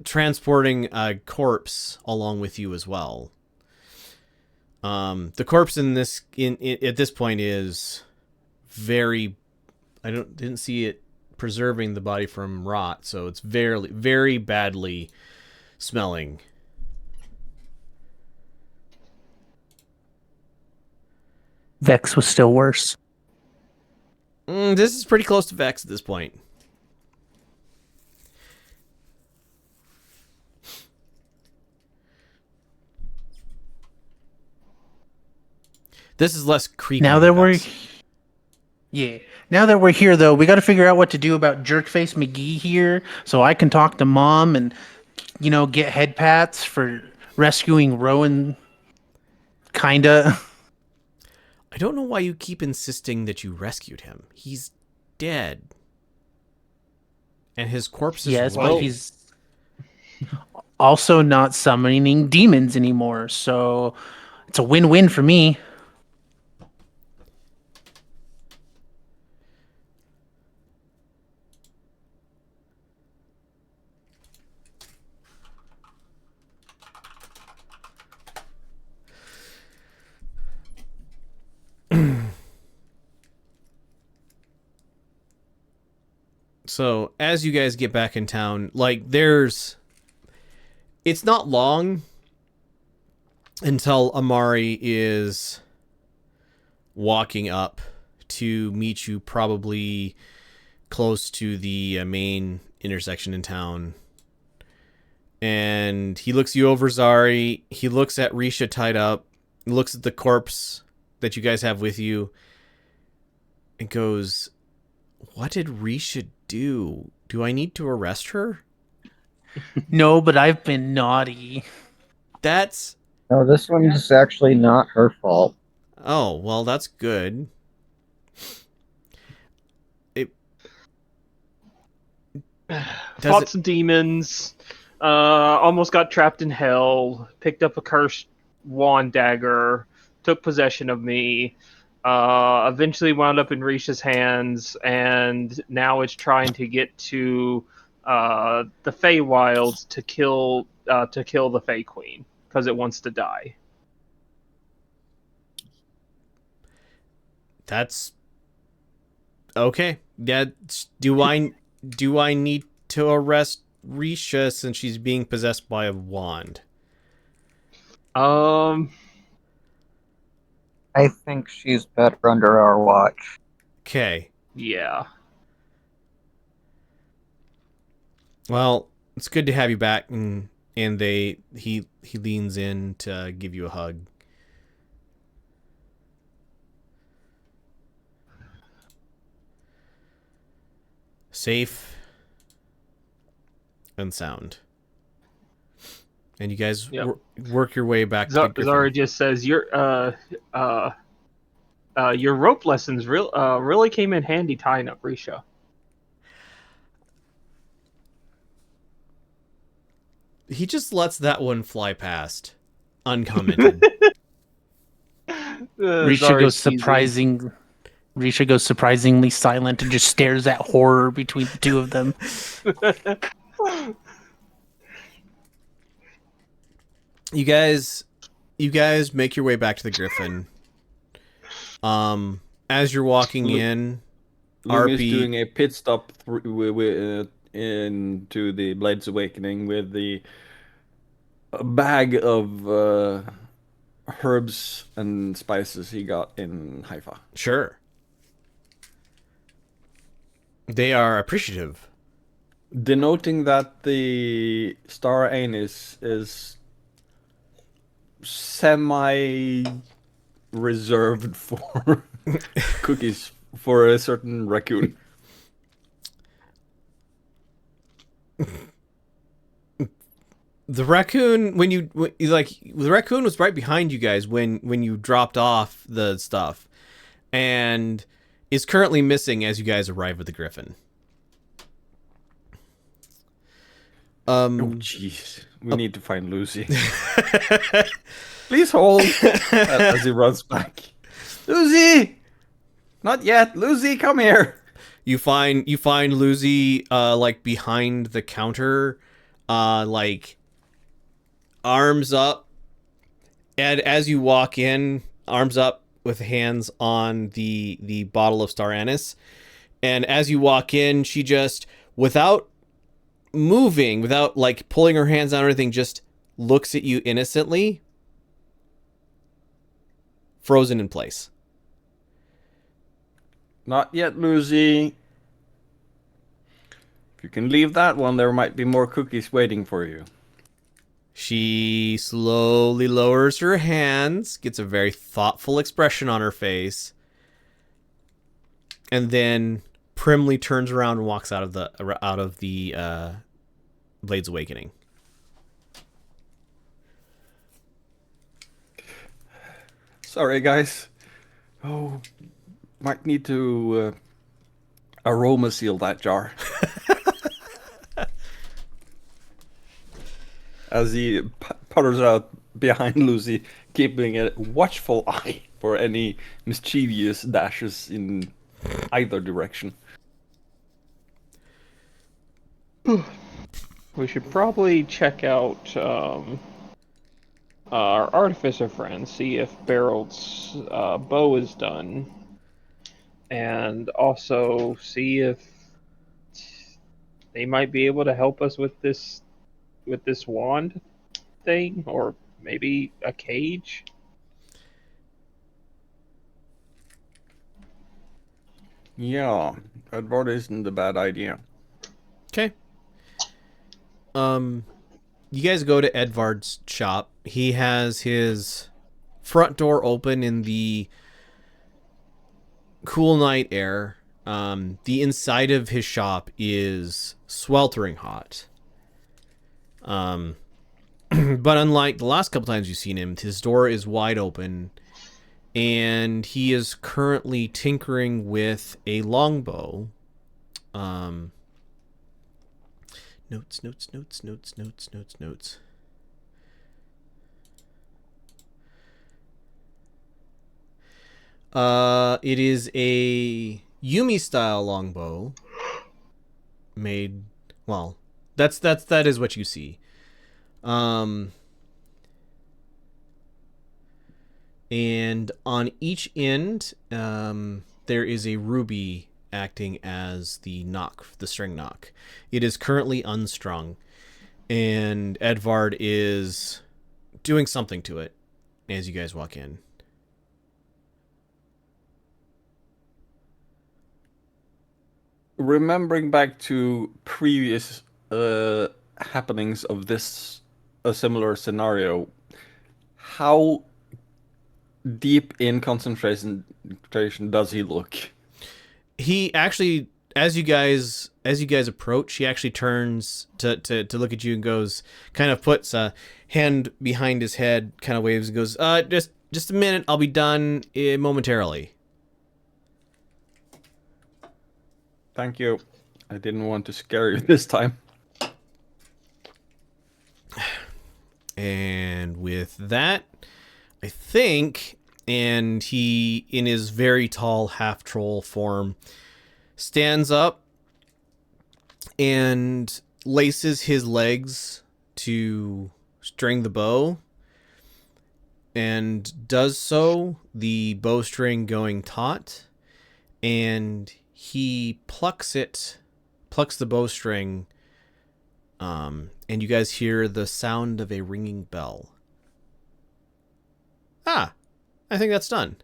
[SPEAKER 1] transporting a corpse along with you as well. The corpse in at this point is very, didn't see it preserving the body from rot, so it's very, very badly smelling.
[SPEAKER 3] Vex was still worse.
[SPEAKER 1] This is pretty close to Vex at this point. This is less creepy.
[SPEAKER 3] Now that we're here, though, we got to figure out what to do about Jerkface McGee here, so I can talk to Mom and, get head pats for rescuing Rowan. Kinda.
[SPEAKER 1] I don't know why you keep insisting that you rescued him. He's dead, and his corpse is
[SPEAKER 3] Yes,
[SPEAKER 1] right.
[SPEAKER 3] but he's also not summoning demons anymore, so it's a win-win for me.
[SPEAKER 1] So as you guys get back in town, it's not long until Amari is walking up to meet you, probably close to the main intersection in town. And he looks you over, Zari. He looks at Riisha tied up, looks at the corpse that you guys have with you, and goes, "What did Riisha do? Do I need to arrest her?"
[SPEAKER 3] No, but I've been naughty.
[SPEAKER 1] That's...
[SPEAKER 5] No, this one's actually not her fault.
[SPEAKER 1] Oh, well, that's good.
[SPEAKER 4] Fought some demons, almost got trapped in hell, picked up a cursed wand dagger, took possession of me, eventually wound up in Riisha's hands, and now it's trying to get to the Feywilds to kill the Fey Queen because it wants to die.
[SPEAKER 1] That's okay. Yeah, do I need to arrest Riisha since she's being possessed by a wand?
[SPEAKER 5] I think she's better under our watch.
[SPEAKER 1] Okay.
[SPEAKER 4] Yeah.
[SPEAKER 1] Well, it's good to have you back, and he leans in to give you a hug. Safe and sound. And you guys
[SPEAKER 4] Yep.
[SPEAKER 1] work your way back to the Griffin.
[SPEAKER 4] Zara just says your rope lessons really came in handy tying up Riisha.
[SPEAKER 1] He just lets that one fly past, uncommented.
[SPEAKER 4] Zara's teasing.
[SPEAKER 3] Risha goes surprisingly silent and just stares at horror between the two of them.
[SPEAKER 1] You guys make your way back to the Griffin. As you're walking in,
[SPEAKER 2] Lumi's
[SPEAKER 1] RP
[SPEAKER 2] doing a pit stop into the Blades Awakening with the bag of herbs and spices he got in Haifa.
[SPEAKER 1] Sure. They are appreciative.
[SPEAKER 2] Denoting that the Star Anise is semi-reserved for cookies for a certain raccoon.
[SPEAKER 1] The raccoon, the raccoon was right behind you guys when you dropped off the stuff, and is currently missing as you guys arrive at the Griffin.
[SPEAKER 2] Oh, jeez. We need to find Lucy. Please hold as he runs back. Lucy! Not yet. Lucy, come here.
[SPEAKER 1] You find Lucy like behind the counter, like arms up, and as you walk in, arms up with hands on the bottle of Star Anise, and as you walk in, she just, without moving, without like pulling her hands out or anything, just looks at you innocently, frozen in place.
[SPEAKER 2] Not yet, Lucy. If you can leave that one, there might be more cookies waiting for you.
[SPEAKER 1] She slowly lowers her hands, gets a very thoughtful expression on her face, and then primly turns around and walks out of the Blades Awakening.
[SPEAKER 2] Sorry, guys. Oh, might need to aroma seal that jar. As he putters out behind Lucy, keeping a watchful eye for any mischievous dashes in either direction.
[SPEAKER 4] We should probably check out our artificer friend, see if Berald's bow is done, and also see if they might be able to help us with this wand thing, or maybe a cage.
[SPEAKER 2] Yeah, Edward isn't a bad idea.
[SPEAKER 1] Okay. You guys go to Edvard's shop. He has his front door open in the cool night air. The inside of his shop is sweltering hot. But unlike the last couple times you've seen him, his door is wide open, and he is currently tinkering with a longbow. Notes. It is a Yumi style longbow made, well, that is what you see. And on each end, there is a ruby acting as the string knock. It is currently unstrung, and Edvard is doing something to it as you guys walk in.
[SPEAKER 2] Remembering back to previous happenings of this a similar scenario, how deep in concentration does he look?
[SPEAKER 1] He actually, as you guys approach, he actually turns to look at you and goes, kind of puts a hand behind his head, kind of waves and goes, just a minute, I'll be done momentarily.
[SPEAKER 2] Thank you. I didn't want to scare you this time.
[SPEAKER 1] And with that, I think, and he, in his very tall half-troll form, stands up and laces his legs to string the bow, and does so, the bowstring going taut, and he plucks the bowstring, and you guys hear the sound of a ringing bell. Ah, I think that's done.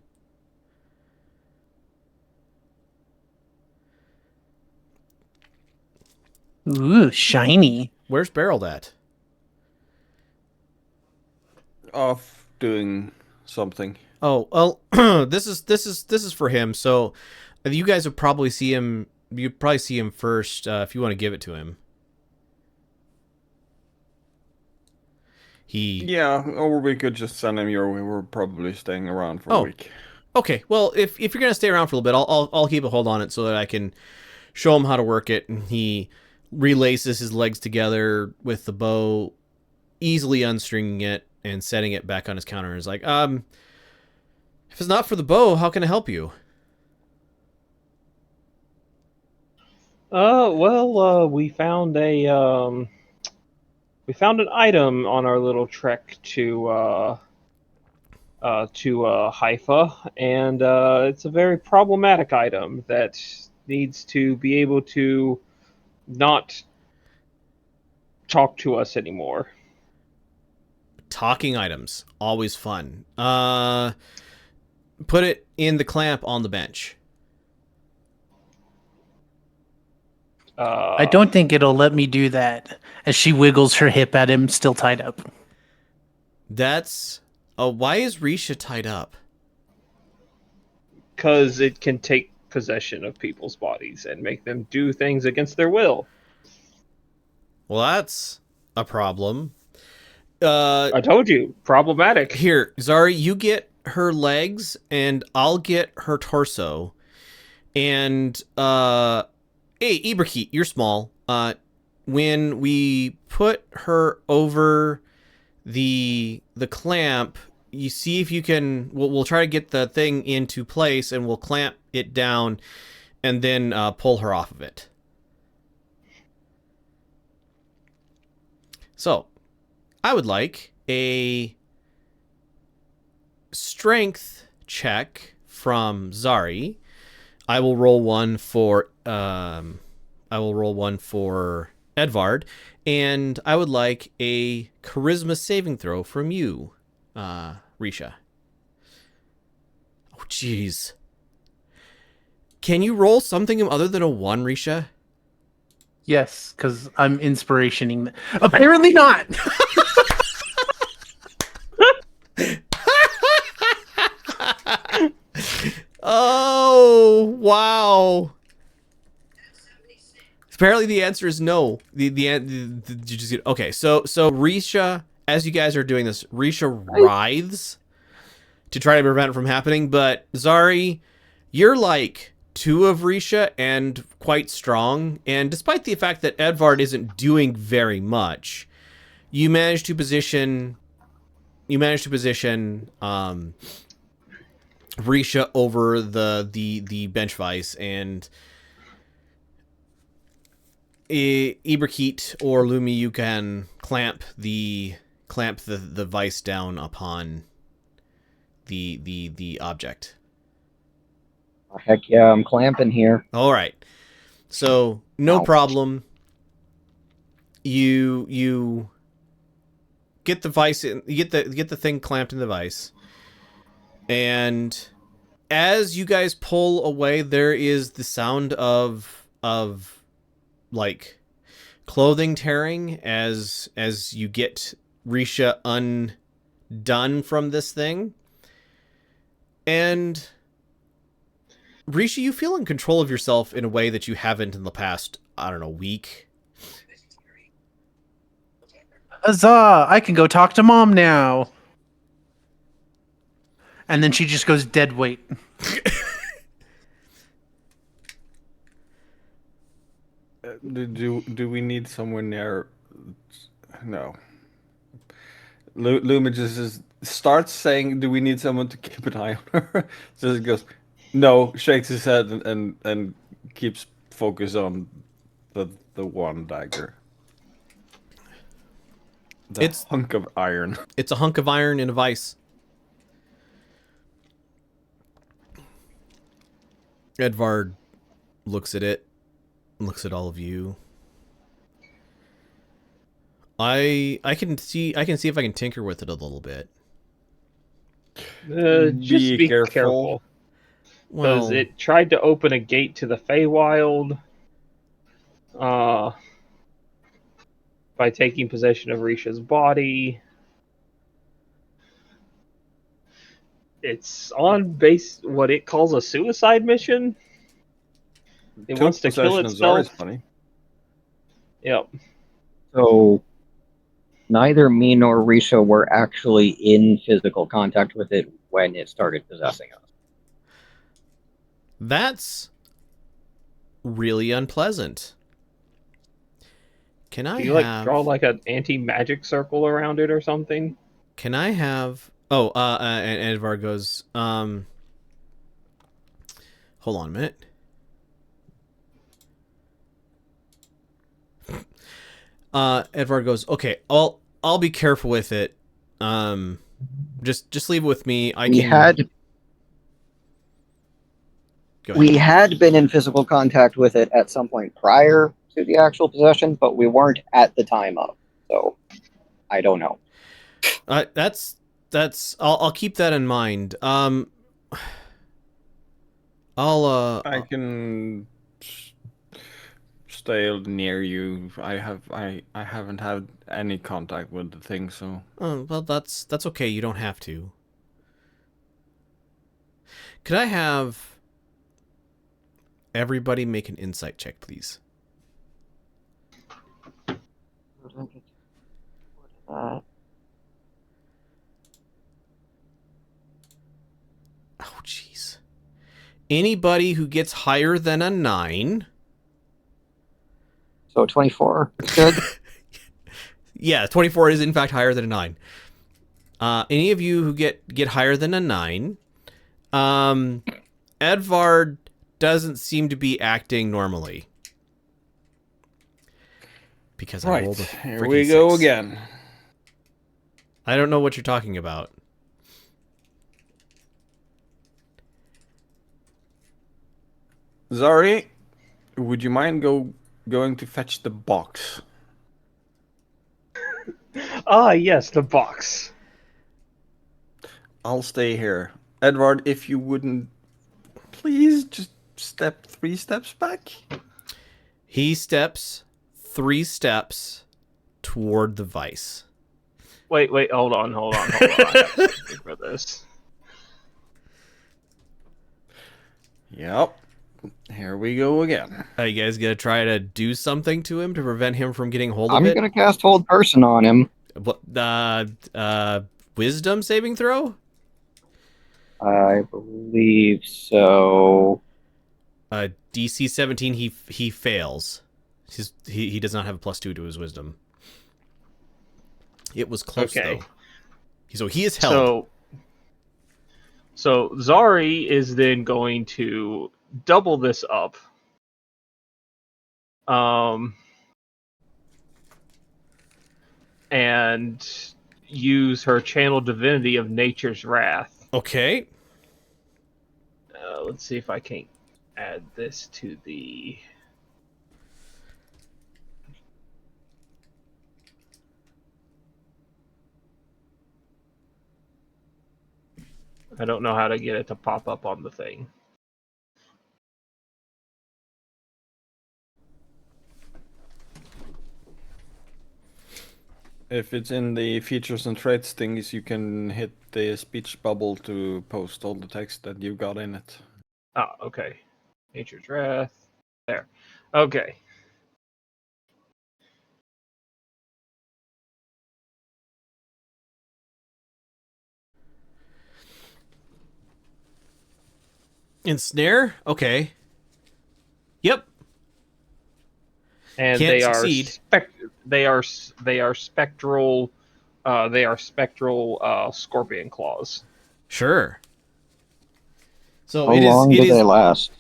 [SPEAKER 3] Ooh, shiny.
[SPEAKER 1] Where's Beraald at?
[SPEAKER 2] Off doing something.
[SPEAKER 1] Oh, well, this is for him. So, you guys would probably see him. You'd probably see him first if you want to give it to him.
[SPEAKER 2] Yeah, or we could just send him your way. We're probably staying around for a week.
[SPEAKER 1] Okay. Well, if you're gonna stay around for a little bit, I'll keep a hold on it so that I can show him how to work it. And he relaces his legs together with the bow, easily unstringing it and setting it back on his counter. And is like, if it's not for the bow, how can I help you?
[SPEAKER 4] We found an item on our little trek to Haifa, and it's a very problematic item that needs to be able to not talk to us anymore.
[SPEAKER 1] Talking items, always fun. Put it in the clamp on the bench.
[SPEAKER 3] I don't think it'll let me do that. As she wiggles her hip at him, still tied up.
[SPEAKER 1] That's... why is Riisha tied up?
[SPEAKER 4] Because it can take possession of people's bodies and make them do things against their will.
[SPEAKER 1] Well, that's a problem.
[SPEAKER 4] I told you, problematic.
[SPEAKER 1] Here, Zari, you get her legs, and I'll get her torso. And, hey, Ibrahit, you're small. When we put her over the clamp, you see if you can... We'll try to get the thing into place, and we'll clamp it down, and then pull her off of it. So, I would like a strength check from Zari. I will roll one for Edvard, and I would like a charisma saving throw from you, Riisha. Oh, jeez. Can you roll something other than a 1, Riisha?
[SPEAKER 3] Yes, because I'm inspirationing. Apparently not.
[SPEAKER 1] Oh, wow. Apparently the answer is no. You just get, okay, so Riisha, as you guys are doing this, Riisha writhes to try to prevent it from happening, but Zari, you're like 2 of Riisha and quite strong, and despite the fact that Edvard isn't doing very much, you manage to position Riisha over the bench vise, and Ibrahit or Lumi, you can clamp the vise down upon the object.
[SPEAKER 5] Heck yeah, I'm clamping here.
[SPEAKER 1] All right. So no problem. You get the vise in, you get the thing clamped in the vise, and as you guys pull away, there is the sound of like clothing tearing as you get Riisha undone from this thing. And Riisha, you feel in control of yourself in a way that you haven't in the past, I don't know, week.
[SPEAKER 3] Huzzah! I can go talk to Mom now. And then she just goes dead weight.
[SPEAKER 2] Do we need someone near? No. Luma just starts saying, "Do we need someone to keep an eye on her?" Just goes, no, shakes his head and keeps focus on the one dagger.
[SPEAKER 1] It's
[SPEAKER 2] hunk of iron.
[SPEAKER 1] It's a hunk of iron in a vice. Edvard looks at it, looks at all of you. I can see if I can tinker with it a little bit.
[SPEAKER 4] Just be careful. Because it tried to open a gate to the Feywild by taking possession of Riisha's body. It's on base what it calls a suicide mission. It wants to kill itself.
[SPEAKER 2] Funny.
[SPEAKER 4] Yep.
[SPEAKER 5] So neither me nor Riisha were actually in physical contact with it when it started possessing us.
[SPEAKER 1] That's really unpleasant. Can I
[SPEAKER 4] like draw like an anti-magic circle around it or something?
[SPEAKER 1] Can I have... Oh, and Edvard goes, hold on a minute. Edvard goes, okay, I'll be careful with it. Just leave it with me.
[SPEAKER 5] We had been in physical contact with it at some point prior to the actual possession, but we weren't at the time of. So I don't know.
[SPEAKER 1] I'll keep that in mind. I
[SPEAKER 2] can stay near you. I haven't had any contact with the thing, so.
[SPEAKER 1] Oh, well, that's okay. You don't have to. Could I have everybody make an insight check, please? Oh, jeez. Anybody who gets higher than a 9.
[SPEAKER 5] So 24. Good.
[SPEAKER 1] Yeah, 24 is in fact higher than a 9. Any of you who get higher than a 9, Edvard doesn't seem to be acting normally. Because I rolled a freaking 6.
[SPEAKER 2] Here we go again.
[SPEAKER 1] I don't know what you're talking about.
[SPEAKER 2] Zari, would you mind going to fetch the box?
[SPEAKER 4] Ah, yes, the box.
[SPEAKER 2] I'll stay here. Edvard, if you wouldn't please just step 3 steps back.
[SPEAKER 1] He steps 3 steps toward the vice.
[SPEAKER 4] Wait, hold on. I have to think for this.
[SPEAKER 2] Yep. Here we go again.
[SPEAKER 1] Are you guys gonna try to do something to him to prevent him from getting hold of it?
[SPEAKER 5] I'm gonna cast Hold Person on him.
[SPEAKER 1] What? Wisdom saving throw?
[SPEAKER 5] I believe so.
[SPEAKER 1] DC 17. He fails. He does not have a +2 to his wisdom. It was close though. So he is held.
[SPEAKER 4] So Zari is then going to double this up. And use her channel divinity of Nature's Wrath.
[SPEAKER 1] Okay.
[SPEAKER 4] Let's see if I can add this to the... I don't know how to get it to pop up on the thing.
[SPEAKER 2] If it's in the features and traits things, you can hit the speech bubble to post all the text that you got in it.
[SPEAKER 4] Ah, okay. Nature's Wrath. There. Okay.
[SPEAKER 1] Ensnare? Okay. Yep.
[SPEAKER 4] And
[SPEAKER 1] Can't
[SPEAKER 4] they are
[SPEAKER 1] succeed.
[SPEAKER 4] spectral scorpion claws.
[SPEAKER 1] Sure. So
[SPEAKER 5] How
[SPEAKER 1] it
[SPEAKER 5] long do
[SPEAKER 1] is
[SPEAKER 5] they last?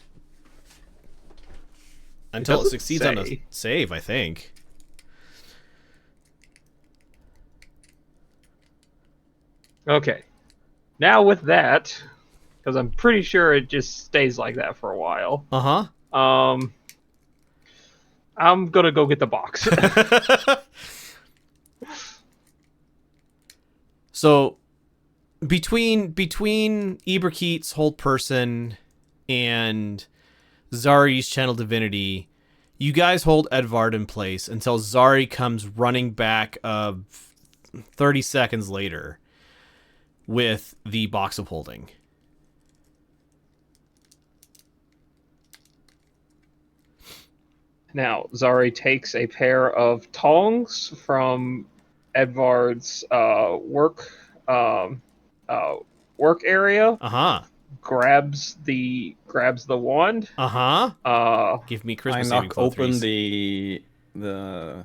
[SPEAKER 1] until it
[SPEAKER 4] doesn't
[SPEAKER 1] succeeds on a
[SPEAKER 4] say.
[SPEAKER 1] save, I think.
[SPEAKER 4] Okay. Now with that, because I'm pretty sure it just stays like that for a while.
[SPEAKER 1] Uh-huh.
[SPEAKER 4] I'm gonna go get the box.
[SPEAKER 1] So between Eberkeit's hold person and Zari's channel divinity, you guys hold Edvard in place until Zari comes running back 30 seconds later with the box of holding.
[SPEAKER 4] Now, Zari takes a pair of tongs from Edvard's work area,
[SPEAKER 1] Uh-huh.
[SPEAKER 4] grabs the wand.
[SPEAKER 1] Uh-huh. Give me
[SPEAKER 2] I
[SPEAKER 1] charisma saving
[SPEAKER 2] knock
[SPEAKER 1] throw
[SPEAKER 2] open
[SPEAKER 1] threes.
[SPEAKER 2] the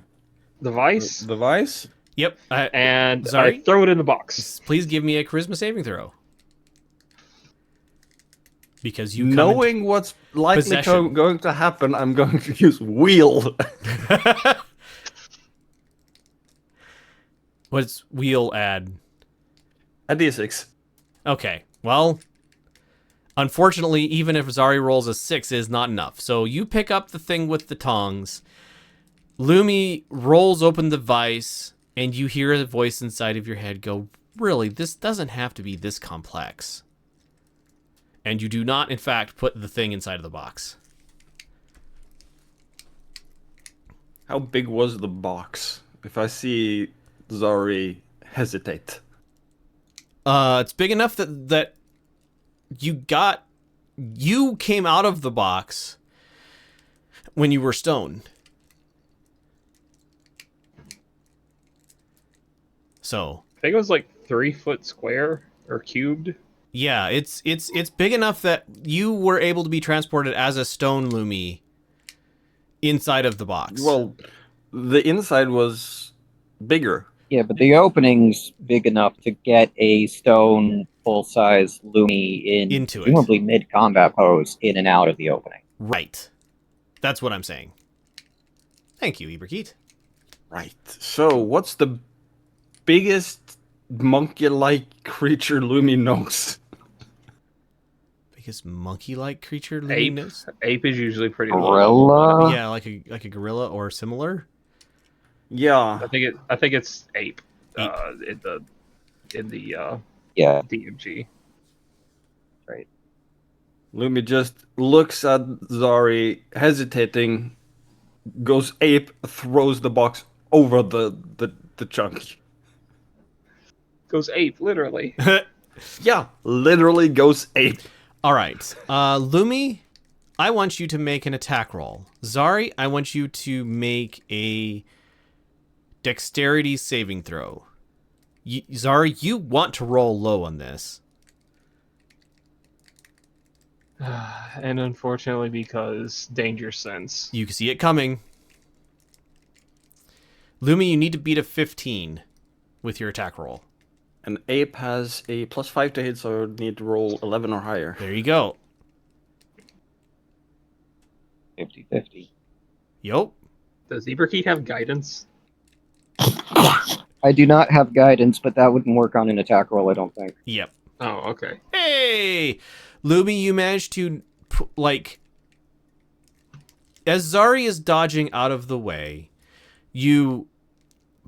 [SPEAKER 4] Device,
[SPEAKER 2] the vice.
[SPEAKER 1] Yep.
[SPEAKER 4] and I
[SPEAKER 1] Zari,
[SPEAKER 4] throw it in the box.
[SPEAKER 1] please give me a charisma saving throw. Because you
[SPEAKER 2] Knowing what's likely
[SPEAKER 1] possession.
[SPEAKER 2] going to happen, I'm going to use wheel.
[SPEAKER 1] What's wheel add?
[SPEAKER 2] A d6.
[SPEAKER 1] Okay. Well, unfortunately, even if Zari rolls a 6, it is not enough. So you pick up the thing with the tongs. Lumi rolls open the vice, and you hear a voice inside of your head go, really, this doesn't have to be this complex. And you do not, in fact, put the thing inside of the box.
[SPEAKER 2] How big was the box? If I see Zari hesitate.
[SPEAKER 1] It's big enough that you came out of the box when you were stoned. So
[SPEAKER 4] I think it was like 3 foot square or cubed.
[SPEAKER 1] yeah, it's big enough that you were able to be transported as a stone Lumi inside of the box.
[SPEAKER 2] Well, the inside was bigger.
[SPEAKER 5] Yeah, but the opening's big enough to get a stone full-size Lumi in
[SPEAKER 1] Into it.
[SPEAKER 5] presumably mid-combat pose in and out of the opening.
[SPEAKER 1] Right. That's what I'm saying. Thank you, Eberkeet.
[SPEAKER 2] Right. So, what's the biggest monkey-like creature Lumi knows?
[SPEAKER 1] Biggest monkey-like creature Lumi
[SPEAKER 4] Ape.
[SPEAKER 1] knows?
[SPEAKER 4] Ape is usually pretty low.
[SPEAKER 5] Gorilla?
[SPEAKER 1] Yeah, like a gorilla or similar.
[SPEAKER 2] Yeah.
[SPEAKER 4] I think it's ape.
[SPEAKER 1] Ape.
[SPEAKER 4] In the
[SPEAKER 5] Yeah,
[SPEAKER 4] DMG.
[SPEAKER 5] right.
[SPEAKER 2] Lumi just looks at Zari, hesitating, goes ape, throws the box over the chunk.
[SPEAKER 4] Goes ape, literally.
[SPEAKER 2] Yeah, literally goes ape.
[SPEAKER 1] All right. Lumi, I want you to make an attack roll. Zari, I want you to make a dexterity saving throw. Zari, you want to roll low on this.
[SPEAKER 4] And unfortunately, because danger sense.
[SPEAKER 1] You can see it coming. Lumi, you need to beat a 15 with your attack roll.
[SPEAKER 2] An ape has a +5 to hit, so need to roll 11 or higher.
[SPEAKER 1] There you go.
[SPEAKER 5] 50-50.
[SPEAKER 1] Yup.
[SPEAKER 4] Does Eberkeet have guidance?
[SPEAKER 5] I do not have guidance, but that wouldn't work on an attack roll, I don't think.
[SPEAKER 1] Yep.
[SPEAKER 4] Oh, okay.
[SPEAKER 1] Hey! Lumi, you managed to, as Zari is dodging out of the way, you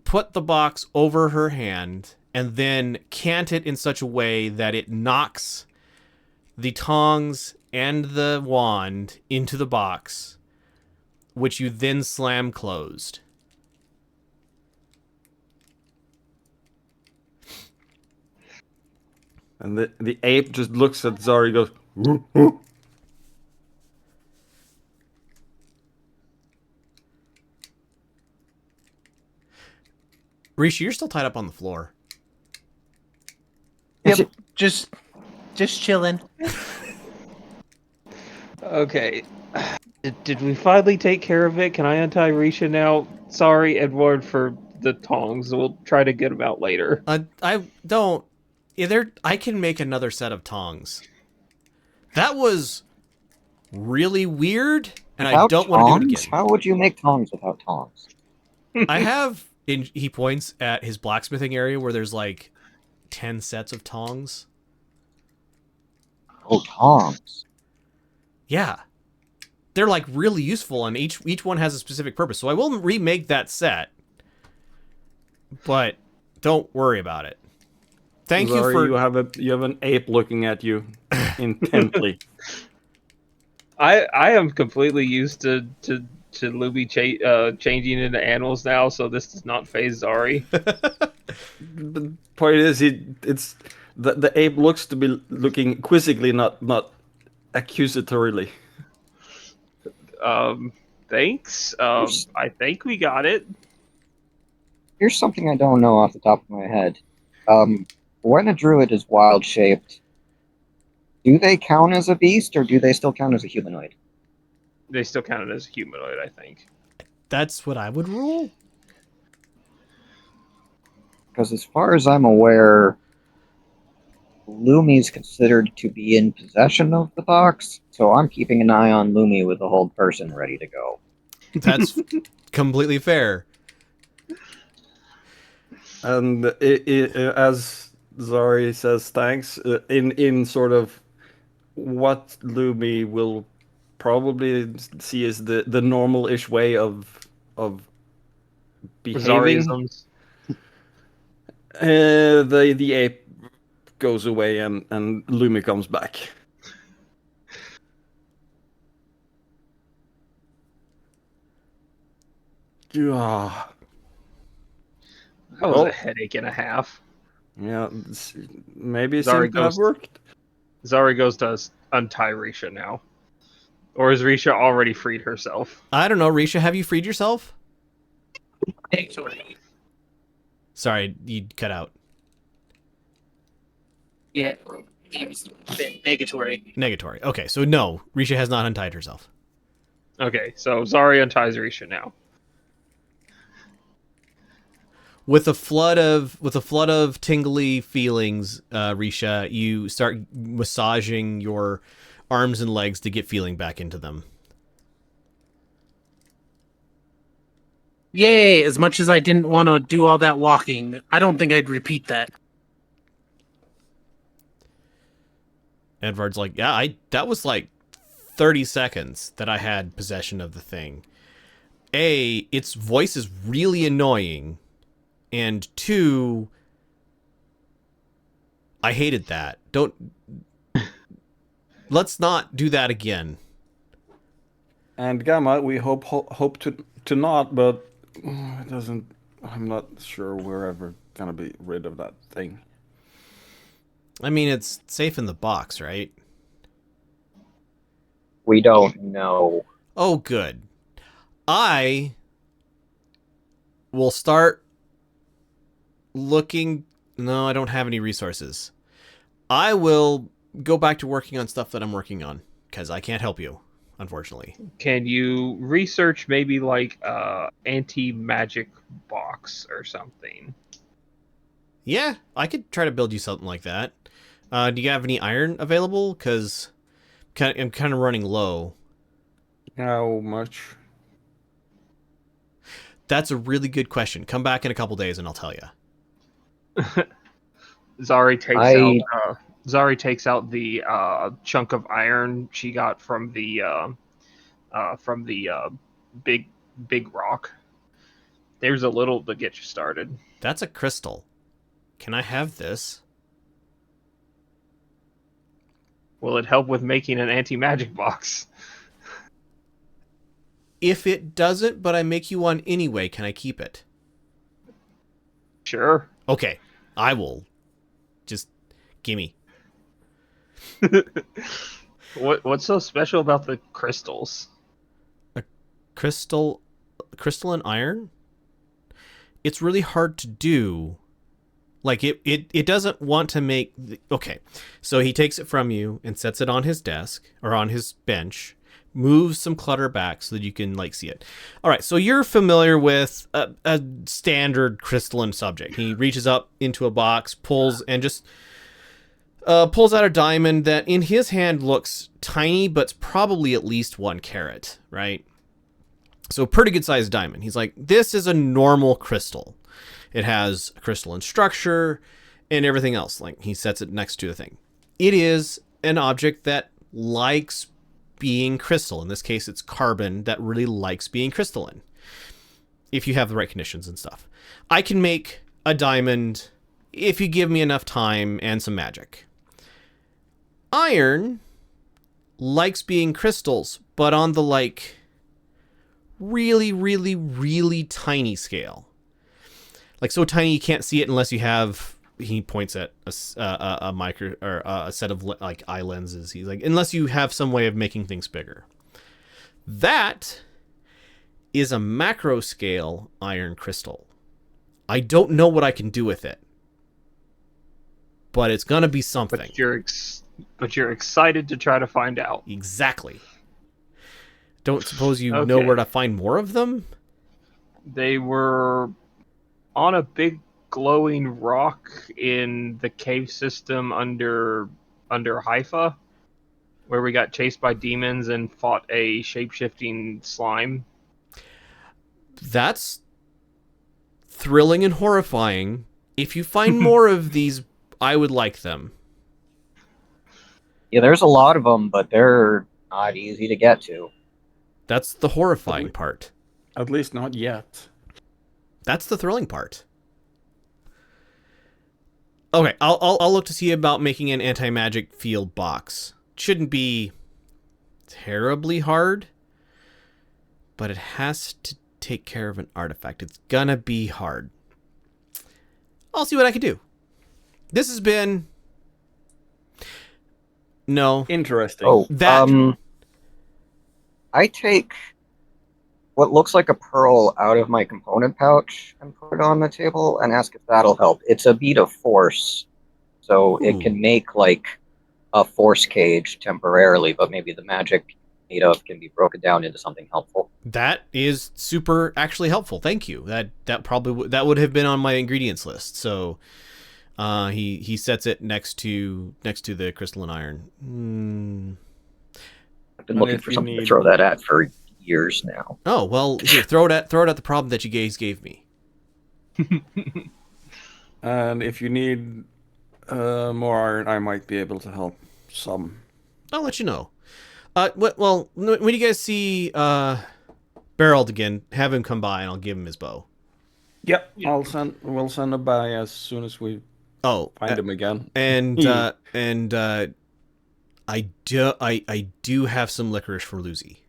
[SPEAKER 1] put the box over her hand and then cant it in such a way that it knocks the tongs and the wand into the box, which you then slam closed.
[SPEAKER 2] And the ape just looks at Zari and goes, "Woo, woo."
[SPEAKER 1] Riisha, you're still tied up on the floor.
[SPEAKER 3] Yep, just chilling.
[SPEAKER 4] Okay. Did we finally take care of it? Can I untie Riisha now? Sorry, Edward, for the tongs. We'll try to get them out later.
[SPEAKER 1] I don't. Either I can make another set of tongs. That was really weird, and I
[SPEAKER 5] Without
[SPEAKER 1] don't want to do it
[SPEAKER 5] tongs?
[SPEAKER 1] again.
[SPEAKER 5] How would you make tongs without tongs?
[SPEAKER 1] I have. He points at his blacksmithing area where there's like 10 sets of tongs.
[SPEAKER 5] Oh, tongs.
[SPEAKER 1] Yeah. They're like really useful, and each one has a specific purpose. So I will remake that set, but don't worry about it. Thank you
[SPEAKER 2] Zari,
[SPEAKER 1] for.
[SPEAKER 2] you have an ape looking at you intently.
[SPEAKER 4] I am completely used to Luby changing into animals now, so this does not phase Zari.
[SPEAKER 2] The point is, it's the ape looks to be looking quizzically, not accusatorily.
[SPEAKER 4] Thanks. I think we got it.
[SPEAKER 5] Here's something I don't know off the top of my head. When a druid is wild-shaped, do they count as a beast, or do they still count as a humanoid?
[SPEAKER 4] They still count it as a humanoid, I think.
[SPEAKER 1] That's what I would rule.
[SPEAKER 5] Because as far as I'm aware, Lumi's considered to be in possession of the box, so I'm keeping an eye on Lumi with the whole person ready to go.
[SPEAKER 1] That's completely fair.
[SPEAKER 2] And as Zari says, thanks. In sort of what Lumi will probably see as the normal-ish way of behaving.
[SPEAKER 4] Zarisms.
[SPEAKER 2] The ape goes away and Lumi comes back. Yeah.
[SPEAKER 4] That was
[SPEAKER 2] Well,
[SPEAKER 4] a headache and a half.
[SPEAKER 2] Yeah, maybe it
[SPEAKER 4] Zari
[SPEAKER 2] seems to have
[SPEAKER 4] goes-
[SPEAKER 2] worked.
[SPEAKER 4] Zari goes to untie Riisha now. Or has Riisha already freed herself?
[SPEAKER 1] I don't know, Riisha, have you freed yourself? Sorry, you cut out.
[SPEAKER 3] Yeah, negatory.
[SPEAKER 1] Negatory. Okay, so no, Riisha has not untied herself.
[SPEAKER 4] Okay, so Zari unties Riisha now.
[SPEAKER 1] With a flood of tingly feelings, Riisha, you start massaging your arms and legs to get feeling back into them.
[SPEAKER 3] Yay! As much as I didn't want to do all that walking, I don't think I'd repeat that.
[SPEAKER 1] Edvard's like, yeah, that was like 30 seconds that I had possession of the thing. A, its voice is really annoying. And two, I hated that. Let's not do that again.
[SPEAKER 2] And Gamma, we hope to not, but it doesn't. I'm not sure we're ever gonna be rid of that thing.
[SPEAKER 1] I mean, it's safe in the box, right?
[SPEAKER 5] We don't know.
[SPEAKER 1] Oh, good. I will start looking. No, I don't have any resources. I will go back to working on stuff that I'm working on, because I can't help you, unfortunately.
[SPEAKER 4] Can you research maybe like anti-magic box or something?
[SPEAKER 1] Yeah, I could try to build you something like that. Do you have any iron available? Because I'm kind of running low.
[SPEAKER 2] How much?
[SPEAKER 1] That's a really good question. Come back in a couple days and I'll tell you.
[SPEAKER 4] Zari takes out the chunk of iron she got from the big rock. There's a little to get you started.
[SPEAKER 1] That's a crystal. Can I have this?
[SPEAKER 4] Will it help with making an anti-magic box?
[SPEAKER 1] If it doesn't, but I make you one anyway, can I keep it?
[SPEAKER 4] Sure.
[SPEAKER 1] Okay, I will. Just gimme.
[SPEAKER 4] What's so special about the crystals?
[SPEAKER 1] Crystalline iron? It's really hard to do. Like, it doesn't want to make... Okay, so he takes it from you and sets it on his desk, or on his bench, moves some clutter back so that you can, like, see it. All right, so you're familiar with a standard crystalline subject. He reaches up into a box, pulls out a diamond that in his hand looks tiny, but's probably at least 1 carat, right? So pretty good sized diamond. He's like, this is a normal crystal. It has a crystalline structure and everything else. Like, he sets it next to the thing. It is an object that likes being crystal. In this case, it's carbon that really likes being crystalline, if you have the right conditions and stuff. I can make a diamond if you give me enough time and some magic. Iron likes being crystals, but on the, like, really, really, really tiny scale. Like, so tiny you can't see it unless you have... He points at a micro, or a set of, like, eye lenses. He's like, unless you have some way of making things bigger. That is a macro scale iron crystal. I don't know what I can do with it, but it's gonna be something.
[SPEAKER 4] But you're excited to try to find out.
[SPEAKER 1] Exactly. Don't suppose you
[SPEAKER 4] Okay.
[SPEAKER 1] know where to find more of them?
[SPEAKER 4] They were on a big glowing rock in the cave system under Haifa, where we got chased by demons and fought a shape-shifting slime.
[SPEAKER 1] That's thrilling and horrifying. If you find more of these, I would like them.
[SPEAKER 5] Yeah, there's a lot of them, but they're not easy to get to.
[SPEAKER 1] That's the horrifying part.
[SPEAKER 2] At least not yet.
[SPEAKER 1] That's the thrilling part. Okay, I'll look to see about making an anti-magic field box. Shouldn't be terribly hard, but it has to take care of an artifact. It's gonna be hard. I'll see what I can do. This has been... No.
[SPEAKER 2] Interesting.
[SPEAKER 5] Oh,
[SPEAKER 1] That-
[SPEAKER 5] I take what looks like a pearl out of my component pouch and put it on the table and ask if that'll help. It's a bead of force, so
[SPEAKER 1] Ooh.
[SPEAKER 5] it can make, like, a force cage temporarily, but maybe the magic made of can be broken down into something helpful.
[SPEAKER 1] That is super actually helpful. Thank you. That probably that would have been on my ingredients list. So he sets it next to the crystalline iron.
[SPEAKER 5] I've been
[SPEAKER 2] Well,
[SPEAKER 5] looking
[SPEAKER 2] if
[SPEAKER 5] for
[SPEAKER 2] you
[SPEAKER 5] something to
[SPEAKER 2] need-
[SPEAKER 5] throw that at for years now.
[SPEAKER 1] Oh well, here, throw it at the problem that you guys gave me.
[SPEAKER 2] And if you need more iron, I might be able to help some.
[SPEAKER 1] I'll let you know. Well, when you guys see Beraald again, have him come by and I'll give him his bow.
[SPEAKER 2] Yep, we'll send him by as soon as we
[SPEAKER 1] Oh,
[SPEAKER 2] find him again.
[SPEAKER 1] and I do have some licorice for Lucy.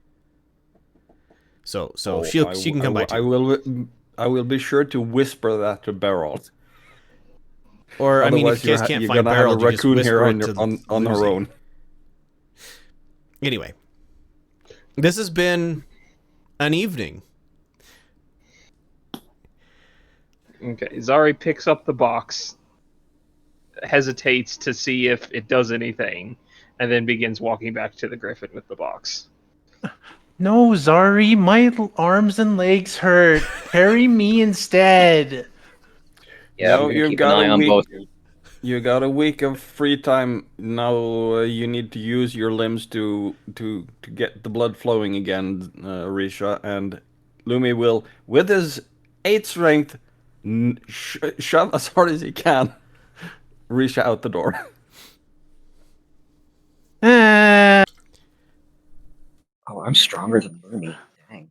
[SPEAKER 1] So she can come by too.
[SPEAKER 2] I will be sure to whisper that to Beraald.
[SPEAKER 1] Or I mean, if
[SPEAKER 2] Otherwise,
[SPEAKER 1] you guys can't
[SPEAKER 2] you're
[SPEAKER 1] find
[SPEAKER 2] gonna have a
[SPEAKER 1] Beraald, you just
[SPEAKER 2] raccoon here
[SPEAKER 1] whisper it to
[SPEAKER 2] on her
[SPEAKER 1] Lucy.
[SPEAKER 2] own.
[SPEAKER 1] Anyway, this has been an evening.
[SPEAKER 4] Okay, Zari picks up the box, hesitates to see if it does anything, and then begins walking back to the griffin with the box.
[SPEAKER 3] No, Zari, my arms and legs hurt. Carry me instead.
[SPEAKER 5] Yeah,
[SPEAKER 2] No,
[SPEAKER 5] I'm gonna
[SPEAKER 2] you've
[SPEAKER 5] keep an
[SPEAKER 2] got
[SPEAKER 5] eye
[SPEAKER 2] a
[SPEAKER 5] on
[SPEAKER 2] week.
[SPEAKER 5] both.
[SPEAKER 2] You got a week of free time now. You need to use your limbs to get the blood flowing again, Riisha, and Lumi will, with his 8 strength, shove as hard as he can Riisha out the door.
[SPEAKER 3] Ah.
[SPEAKER 5] Oh, I'm stronger than Looney. Dang.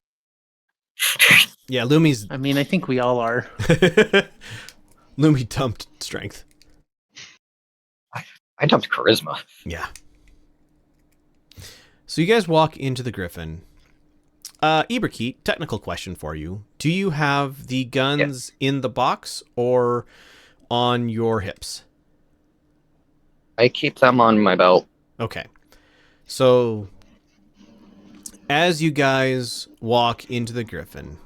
[SPEAKER 1] Yeah, Lumi's
[SPEAKER 3] I mean, I think we all are.
[SPEAKER 1] Lumi dumped strength.
[SPEAKER 5] I dumped charisma.
[SPEAKER 1] Yeah. So you guys walk into the griffin. Iberkeet, technical question for you. Do you have the guns in the box or on your hips?
[SPEAKER 5] I keep them on my belt.
[SPEAKER 1] Okay. So, as you guys walk into the Griffin,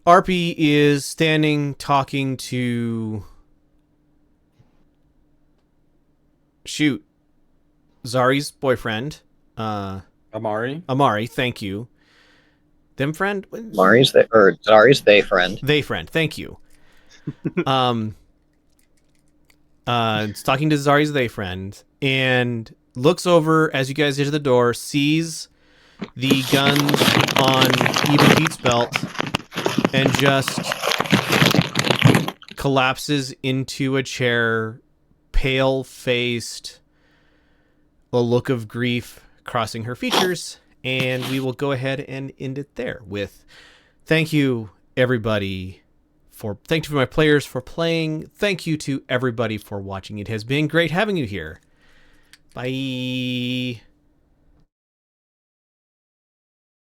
[SPEAKER 1] Arpy is standing talking to... Zari's boyfriend. Amari, thank you. Them friend?
[SPEAKER 5] Zari's they friend.
[SPEAKER 1] They friend, thank you. It's talking to Zari's they friend, and looks over as you guys enter the door, sees the guns on Even Beat's belt, and just collapses into a chair, pale-faced, a look of grief crossing her features, and we will go ahead and end it there with thank you, everybody. Thank you for my players for playing. Thank you to everybody for watching. It has been great having you here. Bye.